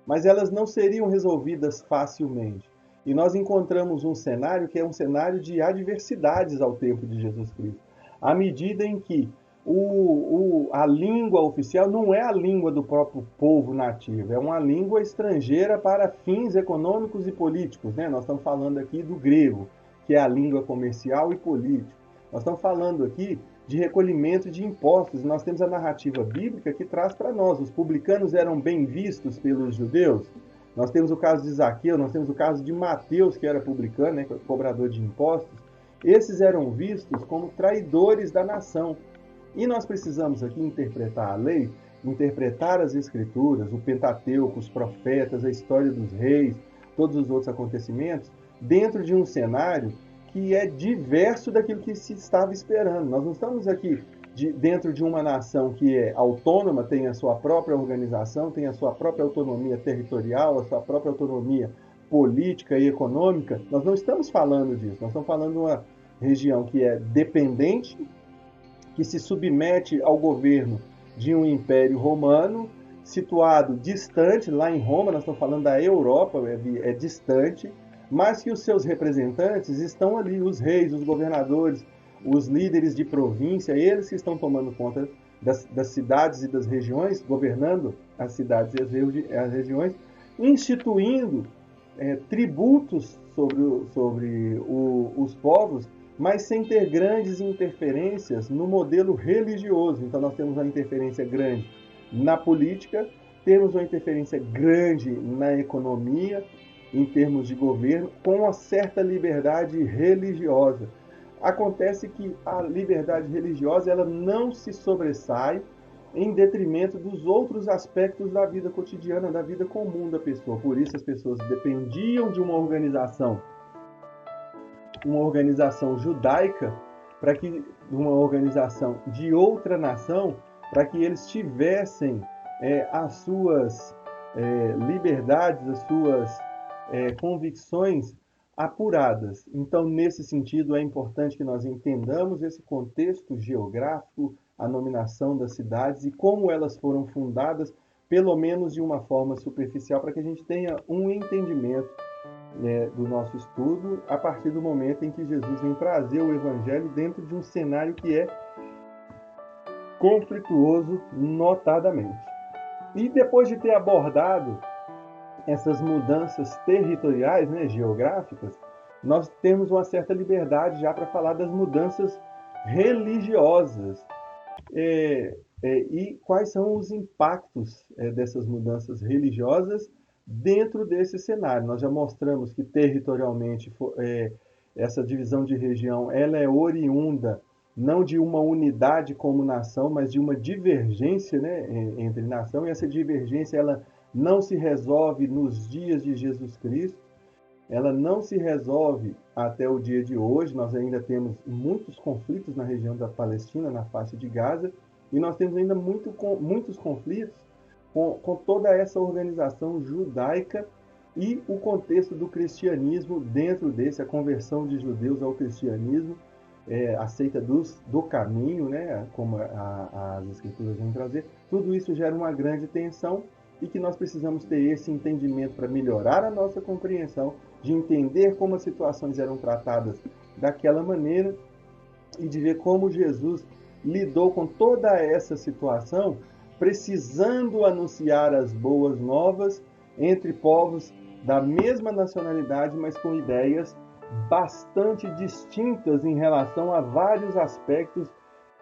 mas elas não seriam resolvidas facilmente. E nós encontramos um cenário que é um cenário de adversidades ao tempo de Jesus Cristo. À medida em que a língua oficial não é a língua do próprio povo nativo, é uma língua estrangeira para fins econômicos e políticos, né? Nós estamos falando aqui do grego, que é a língua comercial e política. Nós estamos falando aqui de recolhimento de impostos. Nós temos a narrativa bíblica que traz para nós: os publicanos eram bem vistos pelos judeus. Nós temos o caso de Zaqueu, nós temos o caso de Mateus, que era publicano, né, cobrador de impostos. Esses eram vistos como traidores da nação. E nós precisamos aqui interpretar a lei interpretar as Escrituras, o Pentateuco, os profetas, a história dos reis, todos os outros acontecimentos, dentro de um cenário que é diverso daquilo que se estava esperando. Nós não estamos aqui dentro de uma nação que é autônoma, tem a sua própria organização, tem a sua própria autonomia territorial, a sua própria autonomia política e econômica. Nós não estamos falando disso, nós estamos falando de uma região que é dependente, que se submete ao governo de um império romano, situado distante, lá em Roma, nós estamos falando da Europa, é distante, mas que os seus representantes estão ali, os reis, os governadores, os líderes de província, eles que estão tomando conta das cidades e das regiões, governando as cidades e as regiões, instituindo tributos sobre os povos, mas sem ter grandes interferências no modelo religioso. Então nós temos uma interferência grande na política, temos uma interferência grande na economia, em termos de governo, com uma certa liberdade religiosa. Acontece que a liberdade religiosa ela não se sobressai em detrimento dos outros aspectos da vida cotidiana, da vida comum da pessoa. Por isso as pessoas dependiam de uma organização judaica, para que uma organização de outra nação, para que eles tivessem as suas liberdades, as suas convicções apuradas. Então, nesse sentido, é importante que nós entendamos esse contexto geográfico, a nominação das cidades e como elas foram fundadas, pelo menos de uma forma superficial, para que a gente tenha um entendimento do nosso estudo a partir do momento em que Jesus vem trazer o Evangelho dentro de um cenário que é conflituoso, notadamente. E depois de ter abordado essas mudanças territoriais, né, geográficas, nós temos uma certa liberdade já para falar das mudanças religiosas. E quais são os impactos dessas mudanças religiosas dentro desse cenário. Nós já mostramos que territorialmente essa divisão de região ela é oriunda não de uma unidade como nação, mas de uma divergência, né, entre nação, e essa divergência ela não se resolve nos dias de Jesus Cristo, ela não se resolve até o dia de hoje. Nós ainda temos muitos conflitos na região da Palestina, na faixa de Gaza, e nós temos ainda muitos conflitos com toda essa organização judaica e o contexto do cristianismo dentro desse, a conversão de judeus ao cristianismo, a seita do caminho, né, como as escrituras vão trazer. Tudo isso gera uma grande tensão e que nós precisamos ter esse entendimento para melhorar a nossa compreensão, de entender como as situações eram tratadas daquela maneira e de ver como Jesus lidou com toda essa situação, precisando anunciar as boas novas entre povos da mesma nacionalidade, mas com ideias bastante distintas em relação a vários aspectos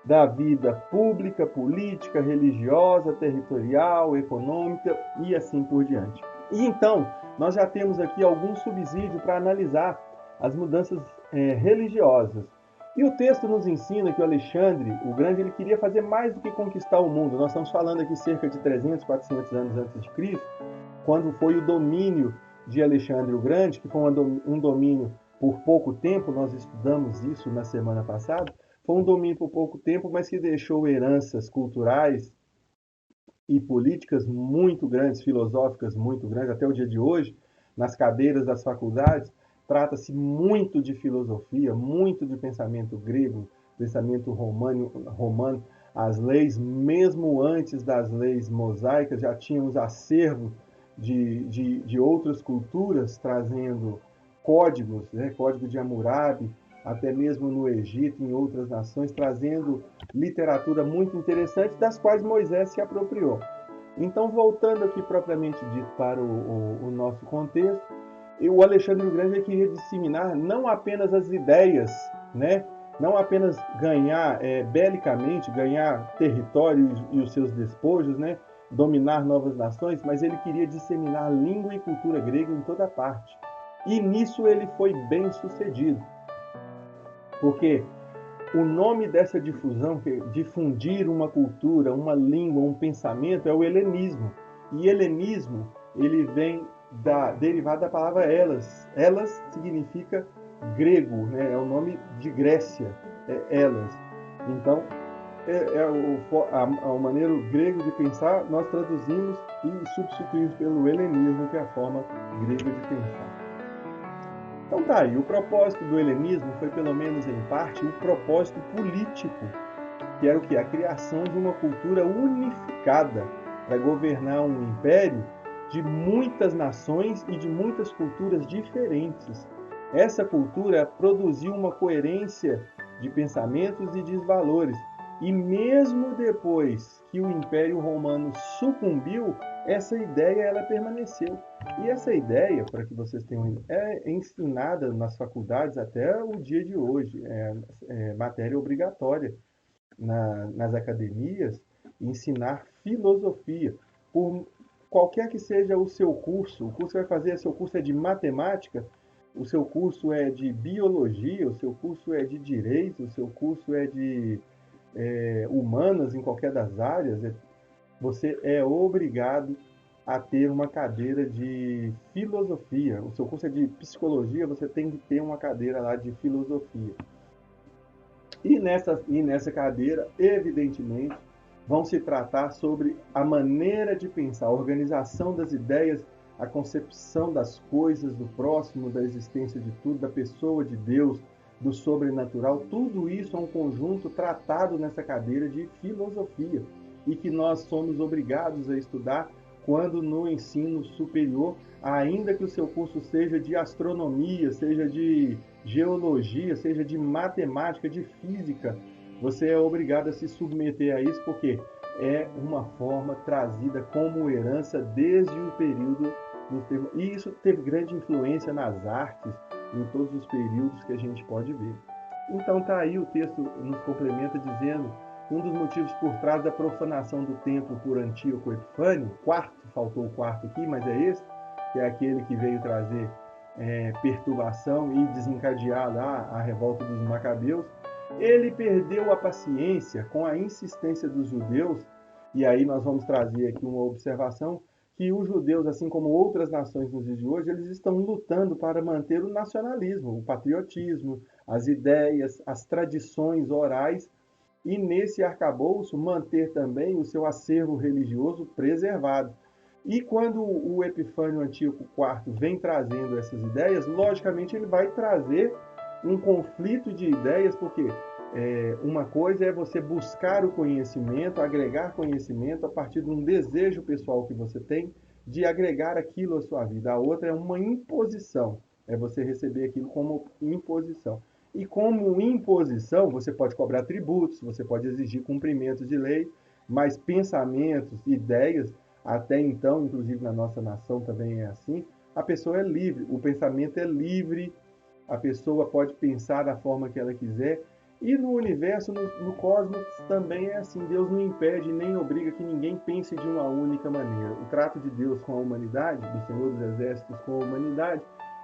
da vida pública, política, religiosa, territorial, econômica e assim por diante. E então, nós já temos aqui algum subsídio para analisar as mudanças religiosas. E o texto nos ensina que o Alexandre o Grande ele queria fazer mais do que conquistar o mundo. Nós estamos falando aqui cerca de 300, 400 anos antes de Cristo, quando foi o domínio de Alexandre o Grande, que foi um domínio por pouco tempo, nós estudamos isso na semana passada, foi um domínio por pouco tempo, mas que deixou heranças culturais e políticas muito grandes, filosóficas muito grandes, até o dia de hoje, nas cadeiras das faculdades, trata-se muito de filosofia, muito de pensamento grego, pensamento romano. As leis, mesmo antes das leis mosaicas, já tínhamos acervo de outras culturas trazendo códigos, né? Código de Hammurabi, até mesmo no Egito, em outras nações, trazendo literatura muito interessante, das quais Moisés se apropriou. Então, voltando aqui propriamente dito para o nosso contexto, o Alexandre o Grande queria disseminar não apenas as ideias, né? Não apenas ganhar belicamente, ganhar território e os seus despojos, né? Dominar novas nações, mas ele queria disseminar língua e cultura grega em toda parte. E nisso ele foi bem sucedido, porque O nome dessa difusão, que é difundir uma cultura, uma língua, um pensamento, é o helenismo. E helenismo, ele vem derivado da palavra Elas. Elas significa grego, né? É o nome de Grécia, é Elas. Então, a maneira grego de pensar, nós traduzimos e substituímos pelo helenismo, que é a forma grega de pensar. Então tá aí, o propósito do helenismo foi, pelo menos em parte, um propósito político, que era o que? A criação de uma cultura unificada para governar um império de muitas nações e de muitas culturas diferentes. Essa cultura produziu uma coerência de pensamentos e de valores. E mesmo depois que o Império Romano sucumbiu, essa ideia ela permaneceu. E essa ideia, para que vocês tenham, é ensinada nas faculdades até o dia de hoje, é matéria obrigatória nas academias, ensinar filosofia. Por qualquer que seja o seu curso, o curso que vai fazer, seu curso é de matemática, o seu curso é de biologia, o seu curso é de direito, o seu curso é de humanas em qualquer das áreas, você é obrigado a ter uma cadeira de filosofia. O seu curso é de psicologia, você tem que ter uma cadeira lá de filosofia. E nessa cadeira, evidentemente, vão se tratar sobre a maneira de pensar, a organização das ideias, a concepção das coisas, do próximo, da existência de tudo, da pessoa de Deus, do sobrenatural. Tudo isso é um conjunto tratado nessa cadeira de filosofia e que nós somos obrigados a estudar quando no ensino superior, ainda que o seu curso seja de astronomia, seja de geologia, seja de matemática, de física, você é obrigado a se submeter a isso porque é uma forma trazida como herança desde o período e isso teve grande influência nas artes, em todos os períodos que a gente pode ver. Então tá aí, o texto nos complementa dizendo que um dos motivos por trás da profanação do templo por Antíoco Epifânio, faltou o quarto aqui, mas é esse, que é aquele que veio trazer perturbação e desencadear lá a revolta dos Macabeus, ele perdeu a paciência com a insistência dos judeus, e aí nós vamos trazer aqui uma observação, que os judeus, assim como outras nações nos dias de hoje, eles estão lutando para manter o nacionalismo, o patriotismo, as ideias, as tradições orais, e nesse arcabouço manter também o seu acervo religioso preservado. E quando o Epifânio Antíoco IV vem trazendo essas ideias, logicamente ele vai trazer um conflito de ideias, porque uma coisa é você buscar o conhecimento, agregar conhecimento a partir de um desejo pessoal que você tem de agregar aquilo à sua vida. A outra é uma imposição, é você receber aquilo como imposição. E como imposição, você pode cobrar tributos, você pode exigir cumprimentos de lei, mas pensamentos, ideias, até então, inclusive na nossa nação também é assim, a pessoa é livre, o pensamento é livre, a pessoa pode pensar da forma que ela quiser, e no universo, no cosmos, também é assim. Deus não impede nem obriga que ninguém pense de uma única maneira. O trato de Deus com a humanidade, do Senhor dos Exércitos com a humanidade,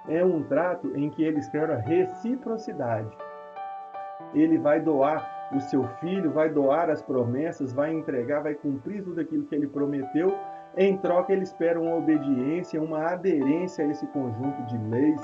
é um trato em que ele espera reciprocidade. Ele vai doar o seu filho, vai doar as promessas, vai entregar, vai cumprir tudo aquilo que ele prometeu. Em troca, ele espera uma obediência, uma aderência a esse conjunto de leis,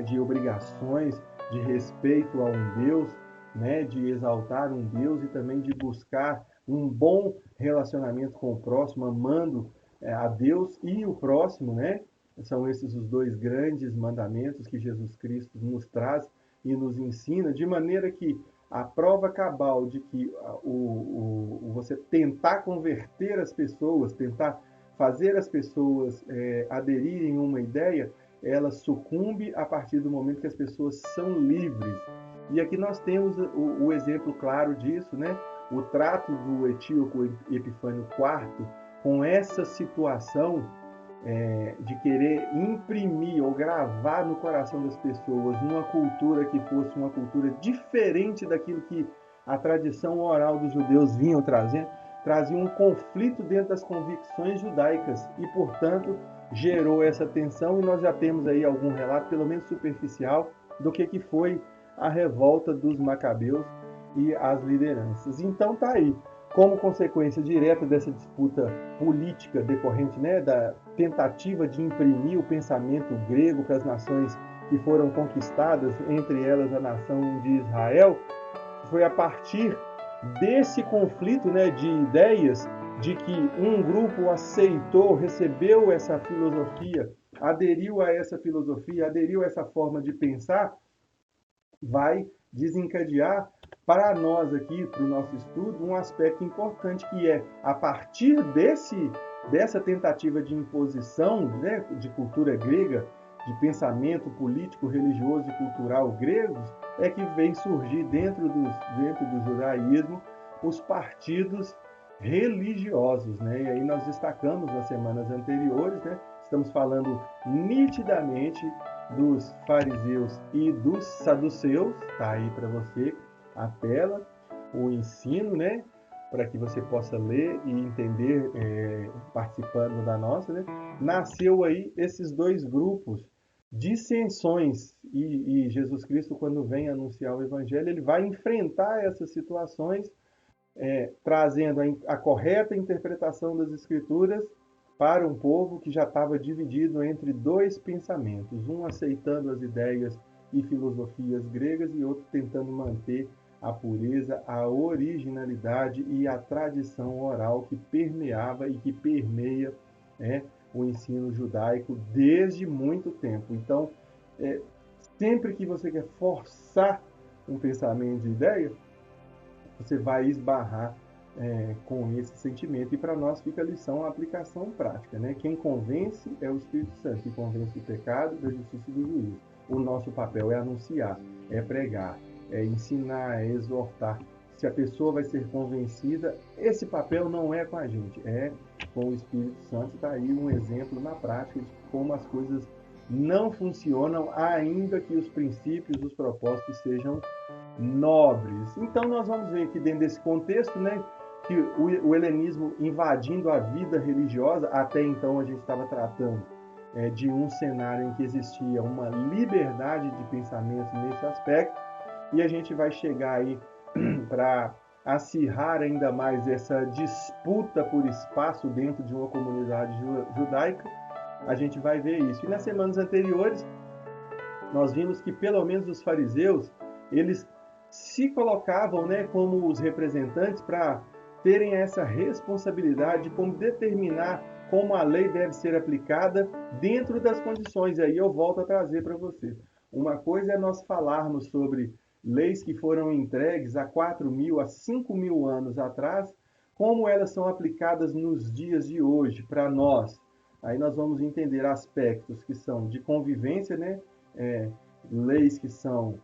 de obrigações, de respeito a um Deus, né, de exaltar um Deus e também de buscar um bom relacionamento com o próximo, amando a Deus e o próximo, né? São esses os dois grandes mandamentos que Jesus Cristo nos traz e nos ensina, de maneira que a prova cabal de que você tentar converter as pessoas, tentar fazer as pessoas aderirem a uma ideia, ela sucumbe a partir do momento que as pessoas são livres. E aqui nós temos o exemplo claro disso, né? O trato do etíope Epifânio IV com essa situação de querer imprimir ou gravar no coração das pessoas uma cultura que fosse uma cultura diferente daquilo que a tradição oral dos judeus vinham trazendo, trazia um conflito dentro das convicções judaicas e, portanto, gerou essa tensão, e nós já temos aí algum relato, pelo menos superficial, do que foi a revolta dos Macabeus, e as lideranças. Então tá aí, como consequência direta dessa disputa política decorrente, né, da tentativa de imprimir o pensamento grego para as nações que foram conquistadas, entre elas a nação de Israel, foi a partir desse conflito, né, de ideias, de que um grupo aceitou, recebeu essa filosofia, aderiu a essa filosofia, aderiu a essa forma de pensar, vai desencadear para nós aqui, para o nosso estudo, um aspecto importante que é, a partir dessa tentativa de imposição, né, de cultura grega, de pensamento político, religioso e cultural gregos, é que vem surgir dentro do judaísmo os partidos religiosos, né? E aí nós destacamos nas semanas anteriores, né? Estamos falando nitidamente dos fariseus e dos saduceus, tá aí para você a tela, o ensino, né? Para que você possa ler e entender participando da nossa, né? Nasceu aí esses dois grupos, dissensões, e Jesus Cristo, quando vem anunciar o Evangelho, ele vai enfrentar essas situações, trazendo a correta interpretação das Escrituras para um povo que já estava dividido entre dois pensamentos, um aceitando as ideias e filosofias gregas e outro tentando manter a pureza, a originalidade e a tradição oral que permeava e que permeia, o ensino judaico desde muito tempo. Então, sempre que você quer forçar um pensamento de ideia, você vai esbarrar com esse sentimento. E para nós fica a lição, a aplicação prática, né? Quem convence é o Espírito Santo, que convence do pecado, da justiça e do juízo. O nosso papel é anunciar, é pregar, é ensinar, é exortar. Se a pessoa vai ser convencida, esse papel não é com a gente, é com o Espírito Santo. Está aí um exemplo na prática de como as coisas não funcionam, ainda que os princípios, os propósitos sejam nobres. Então nós vamos ver aqui dentro desse contexto, né, que o helenismo invadindo a vida religiosa, até então a gente estava tratando de um cenário em que existia uma liberdade de pensamento nesse aspecto, e a gente vai chegar aí para acirrar ainda mais essa disputa por espaço dentro de uma comunidade judaica. A gente vai ver isso. E nas semanas anteriores, nós vimos que pelo menos os fariseus, eles se colocavam, né, como os representantes para terem essa responsabilidade de como determinar como a lei deve ser aplicada dentro das condições. E aí eu volto a trazer para você. Uma coisa é nós falarmos sobre leis que foram entregues há 4.000, há 5.000 anos atrás, como elas são aplicadas nos dias de hoje para nós. Aí nós vamos entender aspectos que são de convivência, né? Leis que são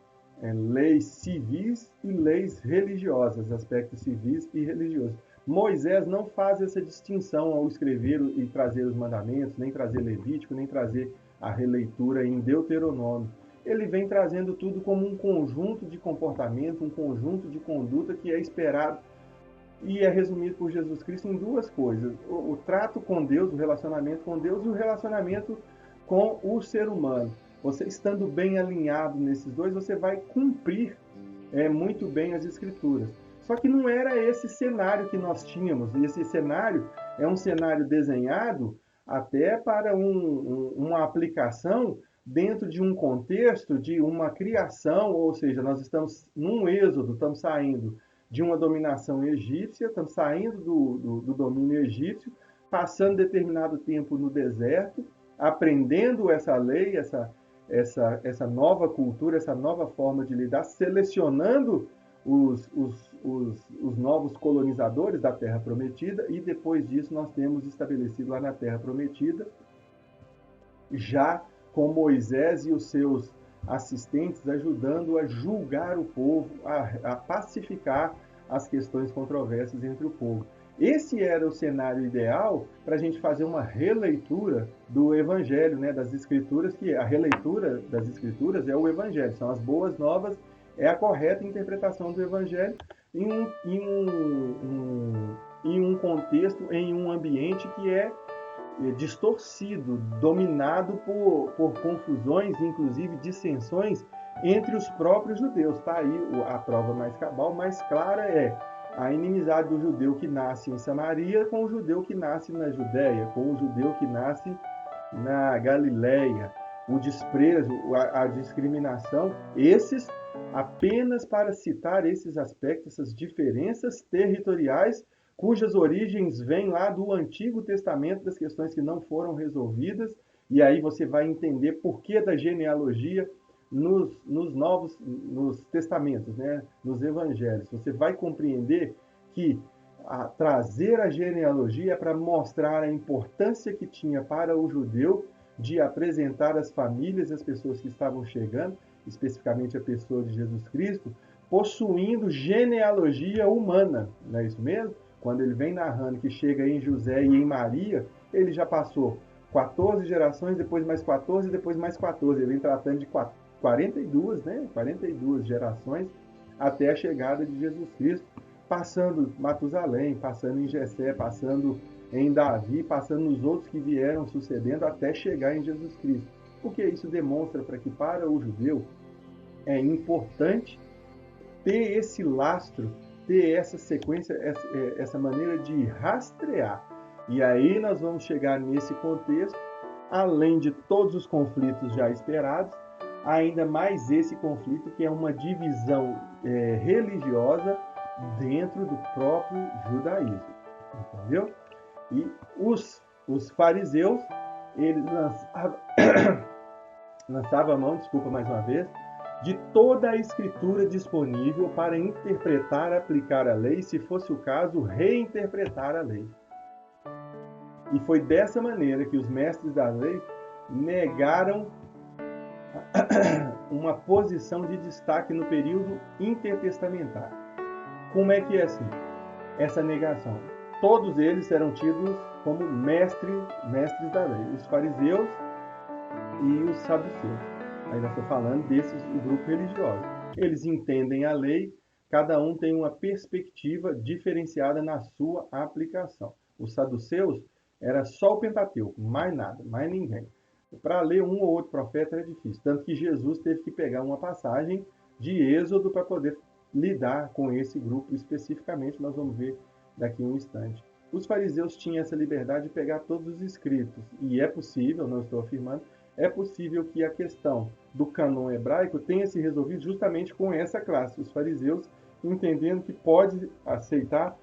leis civis e leis religiosas, aspectos civis e religiosos. Moisés não faz essa distinção ao escrever e trazer os mandamentos, nem trazer Levítico, nem trazer a releitura em Deuteronômio. Ele vem trazendo tudo como um conjunto de comportamento, um conjunto de conduta que é esperado e é resumido por Jesus Cristo em duas coisas: o trato com Deus, o relacionamento com Deus e o relacionamento com o ser humano. Você estando bem alinhado nesses dois, você vai cumprir muito bem as Escrituras. Só que não era esse cenário que nós tínhamos. E esse cenário é um cenário desenhado até para uma aplicação dentro de um contexto de uma criação, ou seja, nós estamos num êxodo, estamos saindo de uma dominação egípcia, estamos saindo do domínio egípcio, passando determinado tempo no deserto, aprendendo essa lei, essa nova cultura, essa nova forma de lidar, selecionando os novos colonizadores da Terra Prometida, e depois disso nós temos estabelecido lá na Terra Prometida, já com Moisés e os seus assistentes ajudando a julgar o povo, a pacificar as questões controversas entre o povo. Esse era o cenário ideal para a gente fazer uma releitura do Evangelho, né, das Escrituras, que a releitura das Escrituras é o Evangelho, são as boas novas, é a correta interpretação do Evangelho em um contexto, em um ambiente que é distorcido, dominado por confusões, inclusive dissensões entre os próprios judeus. Está aí a prova mais cabal, mais clara é a inimizade do judeu que nasce em Samaria com o judeu que nasce na Judéia, com o judeu que nasce na Galileia, o desprezo, a discriminação, esses apenas para citar esses aspectos, essas diferenças territoriais, cujas origens vêm lá do Antigo Testamento, das questões que não foram resolvidas, e aí você vai entender por que da genealogia nos testamentos, né? Nos evangelhos. Você vai compreender que trazer a genealogia é para mostrar a importância que tinha para o judeu de apresentar as famílias, as pessoas que estavam chegando, especificamente a pessoa de Jesus Cristo, possuindo genealogia humana, não é isso mesmo? Quando ele vem narrando que chega em José e em Maria, ele já passou 14 gerações, depois mais 14, depois mais 14. Ele vem tratando de 42, né? 42 gerações até a chegada de Jesus Cristo, passando Matusalém, passando em Jessé, passando em Davi, passando nos outros que vieram sucedendo até chegar em Jesus Cristo. Porque isso demonstra para que para o judeu é importante ter esse lastro, ter essa sequência, essa maneira de rastrear. E aí nós vamos chegar nesse contexto, além de todos os conflitos já esperados, ainda mais esse conflito que é uma divisão religiosa dentro do próprio judaísmo, entendeu? E os fariseus, eles lançavam a mão, desculpa mais uma vez, de toda a escritura disponível para interpretar, aplicar a lei, se fosse o caso, reinterpretar a lei. E foi dessa maneira que os mestres da lei negaram uma posição de destaque no período intertestamentário. Como é que é assim? Essa negação. Todos eles eram tidos como mestres da lei, os fariseus e os saduceus. Aí nós estamos falando desses, o grupo religioso. Eles entendem a lei, cada um tem uma perspectiva diferenciada na sua aplicação. Os saduceus era só o Pentateuco, mais nada, mais ninguém. Para ler um ou outro profeta era difícil, tanto que Jesus teve que pegar uma passagem de Êxodo para poder lidar com esse grupo especificamente, nós vamos ver daqui a um instante. Os fariseus tinham essa liberdade de pegar todos os escritos, e é possível, não estou afirmando, é possível que a questão do cânon hebraico tenha se resolvido justamente com essa classe, os fariseus entendendo que pode aceitar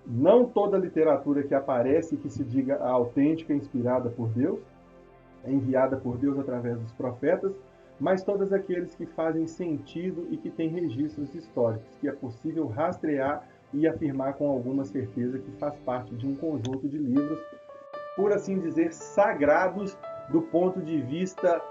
não toda a literatura que aparece que se diga autêntica, inspirada por Deus, enviada por Deus através dos profetas, mas todos aqueles que fazem sentido e que têm registros históricos, que é possível rastrear e afirmar com alguma certeza que faz parte de um conjunto de livros, por assim dizer, sagrados do ponto de vista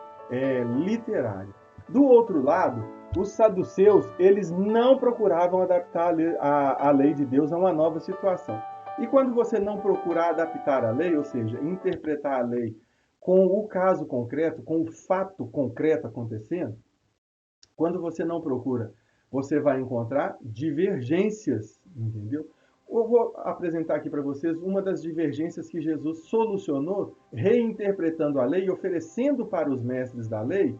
literário. Do outro lado, os saduceus, eles não procuravam adaptar a lei de Deus a uma nova situação. E quando você não procura adaptar a lei, ou seja, interpretar a lei com o caso concreto, com o fato concreto acontecendo, quando você não procura, você vai encontrar divergências, entendeu? Eu vou apresentar aqui para vocês uma das divergências que Jesus solucionou, reinterpretando a lei e oferecendo para os mestres da lei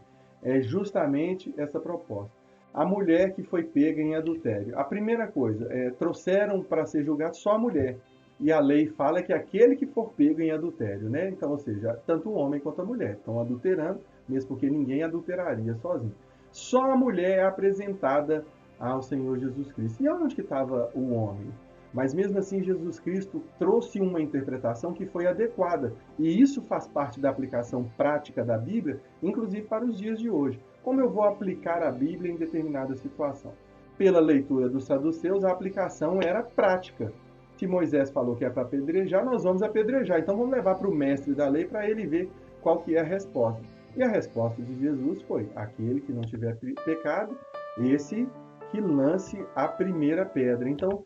justamente essa proposta. A mulher que foi pega em adultério. A primeira coisa, trouxeram para ser julgado só a mulher. E a lei fala que aquele que for pego em adultério, né? Então, ou seja, tanto o homem quanto a mulher estão adulterando, mesmo porque ninguém adulteraria sozinho. Só a mulher é apresentada ao Senhor Jesus Cristo. E onde que estava o homem? Mas mesmo assim, Jesus Cristo trouxe uma interpretação que foi adequada. E isso faz parte da aplicação prática da Bíblia, inclusive para os dias de hoje. Como eu vou aplicar a Bíblia em determinada situação? Pela leitura dos saduceus, a aplicação era prática. Se Moisés falou que é para apedrejar, nós vamos apedrejar. Então vamos levar para o mestre da lei para ele ver qual que é a resposta. E a resposta de Jesus foi: aquele que não tiver pecado, esse que lance a primeira pedra. Então,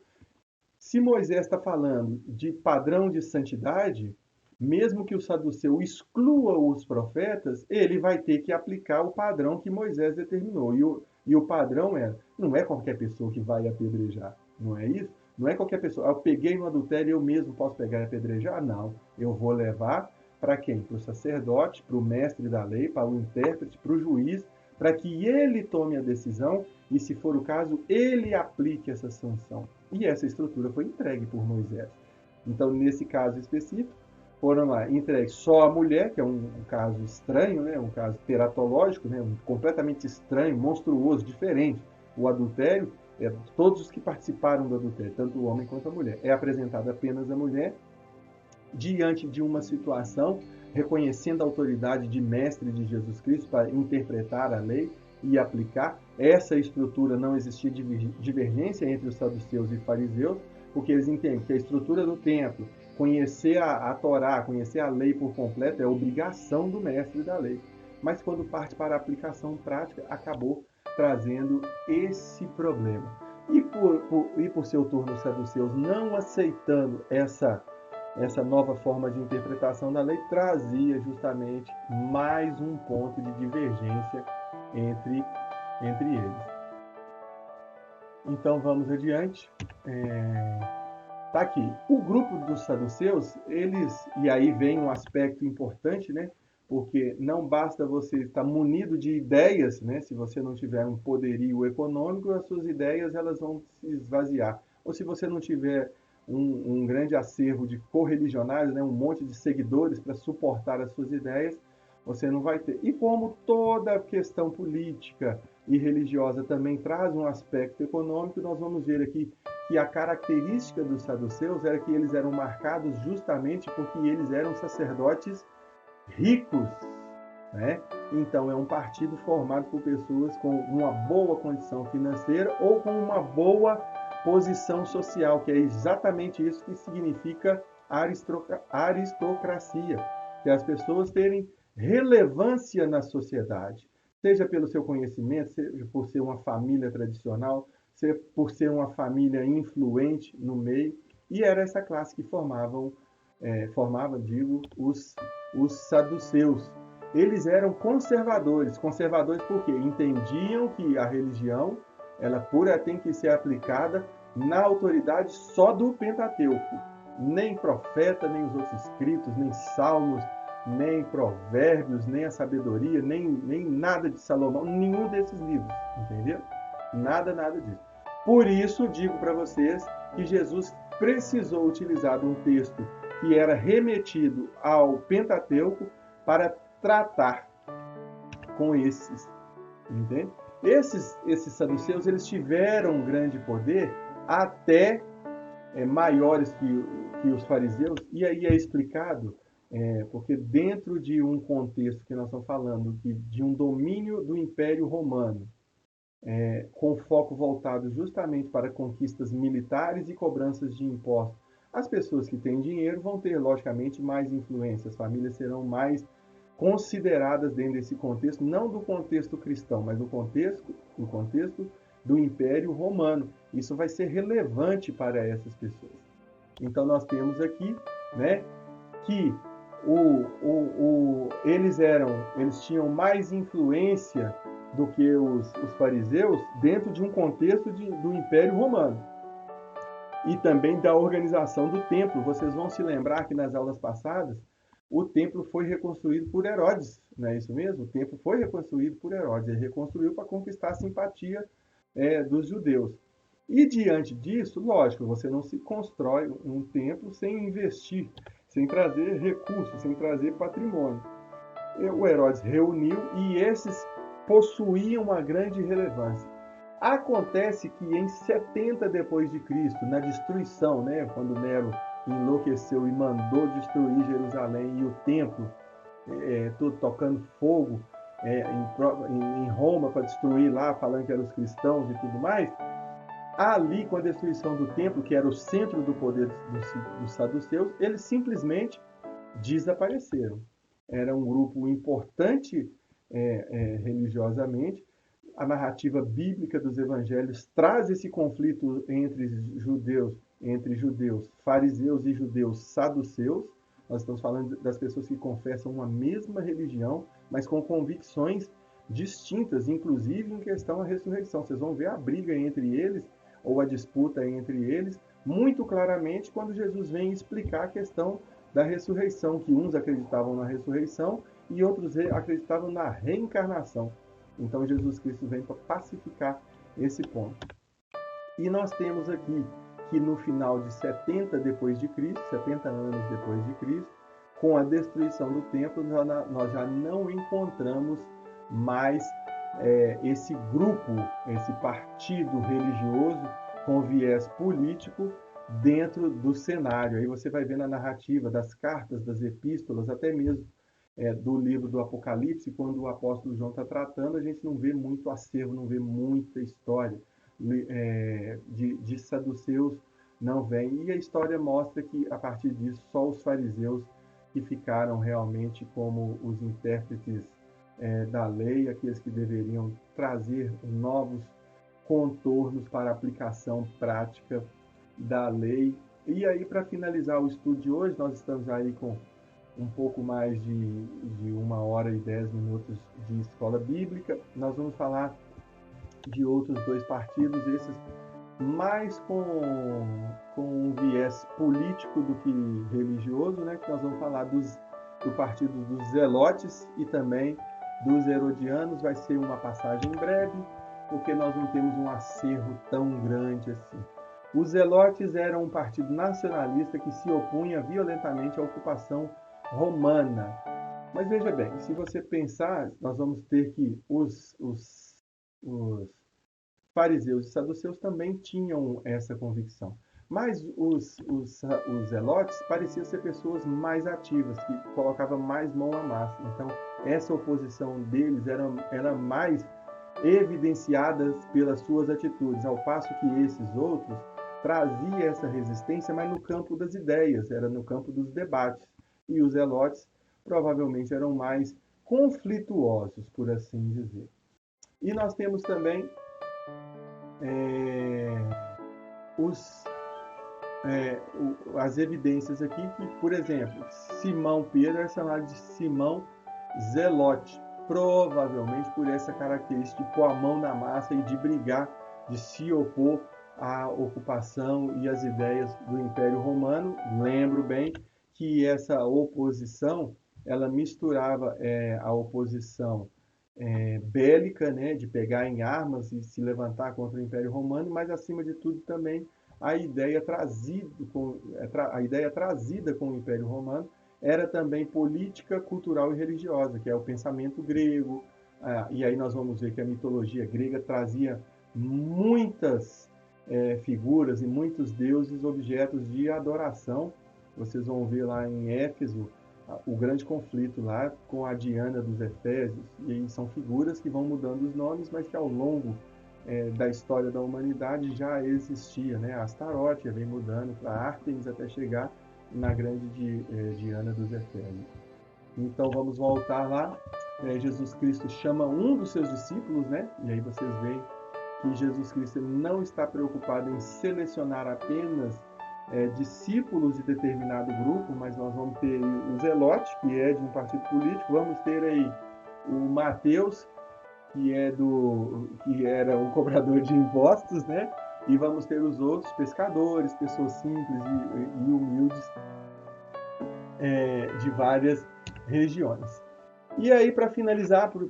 se Moisés está falando de padrão de santidade, mesmo que o saduceu exclua os profetas, ele vai ter que aplicar o padrão que Moisés determinou. E o padrão não é qualquer pessoa que vai apedrejar, não é isso? Não é qualquer pessoa. Eu peguei no adultério, eu mesmo posso pegar e apedrejar? Não. Eu vou levar para quem? Para o sacerdote, para o mestre da lei, para o intérprete, para o juiz, para que ele tome a decisão e, se for o caso, ele aplique essa sanção. E essa estrutura foi entregue por Moisés. Então, nesse caso específico, foram lá entregues só a mulher, que é um caso estranho, né? Um caso teratológico, né? Completamente estranho, monstruoso, diferente. O adultério, todos os que participaram do adultério, tanto o homem quanto a mulher, é apresentada apenas a mulher diante de uma situação, reconhecendo a autoridade de mestre de Jesus Cristo para interpretar a lei e aplicar. Essa estrutura não existia divergência entre os saduceus e fariseus, porque eles entendem que a estrutura do templo, conhecer a Torá, conhecer a lei por completo, é obrigação do mestre da lei. Mas quando parte para a aplicação prática, acabou trazendo esse problema. E por seu turno, os saduceus não aceitando essa nova forma de interpretação da lei, trazia justamente mais um ponto de divergência entre eles. Então vamos adiante. Tá aqui. O grupo dos saduceus, e aí vem um aspecto importante, né? Porque não basta você estar munido de ideias, né? Se você não tiver um poderio econômico, as suas ideias elas vão se esvaziar. Ou se você não tiver um grande acervo de correligionários, né? Um monte de seguidores para suportar as suas ideias, você não vai ter. E como toda questão política e religiosa também traz um aspecto econômico, nós vamos ver aqui que a característica dos saduceus era que eles eram marcados justamente porque eles eram sacerdotes ricos, né? Então é um partido formado por pessoas com uma boa condição financeira ou com uma boa posição social, que é exatamente isso que significa aristocracia, que é as pessoas terem relevância na sociedade, seja pelo seu conhecimento, seja por ser uma família tradicional, seja por ser uma família influente no meio, e era essa classe que formava, os saduceus. Eles eram conservadores. Conservadores porque entendiam que a religião, ela pura tem que ser aplicada na autoridade só do Pentateuco. Nem profeta, nem os outros escritos, nem salmos, nem provérbios, nem a sabedoria, nem nada de Salomão, nenhum desses livros, entendeu? Nada disso. Por isso, digo para vocês que Jesus precisou utilizar um texto que era remetido ao Pentateuco para tratar com esses, entende? Esses saduceus, eles tiveram um grande poder, até maiores que os fariseus, e aí é explicado, porque dentro de um contexto que nós estamos falando, de um domínio do Império Romano, com foco voltado justamente para conquistas militares e cobranças de impostos, as pessoas que têm dinheiro vão ter, logicamente, mais influência, as famílias serão mais consideradas dentro desse contexto, não do contexto cristão, mas do contexto do Império Romano. Isso vai ser relevante para essas pessoas. Então nós temos aqui, né, que eles tinham mais influência do que os fariseus dentro de um contexto do Império Romano e também da organização do templo. Vocês vão se lembrar que nas aulas passadas o templo foi reconstruído por Herodes, não é isso mesmo? O templo foi reconstruído por Herodes, ele reconstruiu para conquistar a simpatia dos judeus. E diante disso, lógico, você não se constrói um templo sem investir, sem trazer recursos, sem trazer patrimônio. O Herodes reuniu e esses possuíam uma grande relevância. Acontece que em 70 depois de Cristo, na destruição, né, quando Nero enlouqueceu e mandou destruir Jerusalém e o templo, tudo tocando fogo em Roma para destruir lá, falando que eram os cristãos e tudo mais, ali com a destruição do templo, que era o centro do poder dos saduceus, eles simplesmente desapareceram. Era um grupo importante religiosamente. A narrativa bíblica dos evangelhos traz esse conflito entre judeus, fariseus e judeus saduceus. Nós estamos falando das pessoas que confessam uma mesma religião, mas com convicções distintas, inclusive em questão à ressurreição. Vocês vão ver a briga entre eles, ou a disputa entre eles, muito claramente quando Jesus vem explicar a questão da ressurreição, que uns acreditavam na ressurreição e outros acreditavam na reencarnação. Então Jesus Cristo vem para pacificar esse ponto. E nós temos aqui que no final de 70 depois de Cristo, 70 anos depois de Cristo, com a destruição do templo, nós já não encontramos mais esse grupo, esse partido religioso com viés político dentro do cenário. Aí você vai ver na narrativa das cartas, das epístolas, até mesmo do livro do Apocalipse, quando o apóstolo João está tratando, a gente não vê muito acervo, não vê muita história de saduceus, não vem. E a história mostra que, a partir disso, só os fariseus que ficaram realmente como os intérpretes da lei, aqueles que deveriam trazer novos contornos para a aplicação prática da lei. E aí, para finalizar o estudo de hoje, nós estamos aí com um pouco mais de 1 hora e 10 minutos de escola bíblica. Nós vamos falar de outros dois partidos, esses mais com um viés político do que religioso, né? Que nós vamos falar do partido dos Zelotes e também dos Herodianos. Vai ser uma passagem breve, porque nós não temos um acervo tão grande assim. Os Zelotes eram um partido nacionalista que se opunha violentamente à ocupação romana. Mas veja bem, se você pensar, nós vamos ter que os fariseus e saduceus também tinham essa convicção. Mas os zelotes pareciam ser pessoas mais ativas, que colocavam mais mão à massa. Então, essa oposição deles era mais evidenciada pelas suas atitudes, ao passo que esses outros traziam essa resistência, mas no campo das ideias, era no campo dos debates. E os zelotes provavelmente eram mais conflituosos, por assim dizer. E nós temos também as evidências aqui que, por exemplo, Simão Pedro é chamado de Simão Zelote, provavelmente por essa característica de pôr a mão na massa e de brigar, de se opor à ocupação e às ideias do Império Romano. Lembro bem que essa oposição, ela misturava a oposição bélica, né, de pegar em armas e se levantar contra o Império Romano, mas acima de tudo também a ideia trazida com o Império Romano era também política, cultural e religiosa, que é o pensamento grego. E aí nós vamos ver que a mitologia grega trazia muitas figuras e muitos deuses, objetos de adoração. Vocês vão ver lá em Éfeso o grande conflito lá com a Diana dos Efésios, e aí são figuras que vão mudando os nomes, mas que ao longo da história da humanidade já existia, né? A Astarote vem mudando para Ártemis até chegar na grande Diana dos Efésios. Então vamos voltar lá. Jesus Cristo chama um dos seus discípulos, né? E aí vocês veem que Jesus Cristo não está preocupado em selecionar apenas discípulos de determinado grupo, mas nós vamos ter o Zelote, que é de um partido político, vamos ter aí o Mateus, que era um cobrador de impostos, né? E vamos ter os outros pescadores, pessoas simples e humildes de várias regiões. E aí, para finalizar, para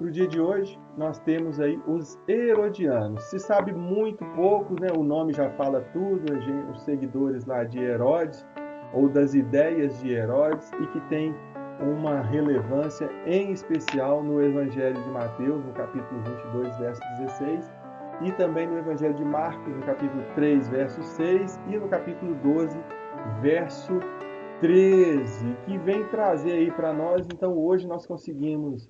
o dia de hoje, nós temos aí os Herodianos. Se sabe muito pouco, né? O nome já fala tudo, os seguidores lá de Herodes, ou das ideias de Herodes, e que tem uma relevância em especial no Evangelho de Mateus, no capítulo 22, verso 16, e também no Evangelho de Marcos, no capítulo 3, verso 6, e no capítulo 12, verso 13, que vem trazer aí para nós. Então hoje nós conseguimos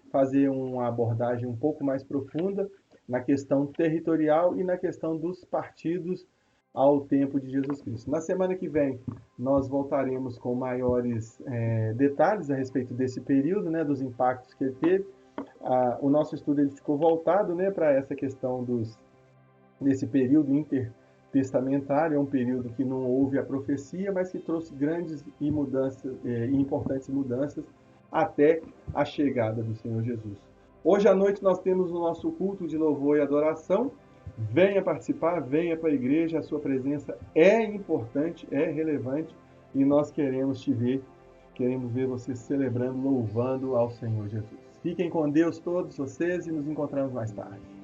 fazer uma abordagem um pouco mais profunda na questão territorial e na questão dos partidos ao tempo de Jesus Cristo. Na semana que vem nós voltaremos com maiores detalhes a respeito desse período, né, dos impactos que ele teve. O nosso estudo ele ficou voltado, né, para essa questão desse período intertestamentário, é um período que não houve a profecia, mas que trouxe grandes e importantes mudanças até a chegada do Senhor Jesus. Hoje à noite nós temos o nosso culto de louvor e adoração, Venha participar, venha para a igreja, a sua presença é importante, é relevante e nós queremos ver você celebrando, louvando ao Senhor Jesus. Fiquem com Deus todos vocês e nos encontramos mais tarde.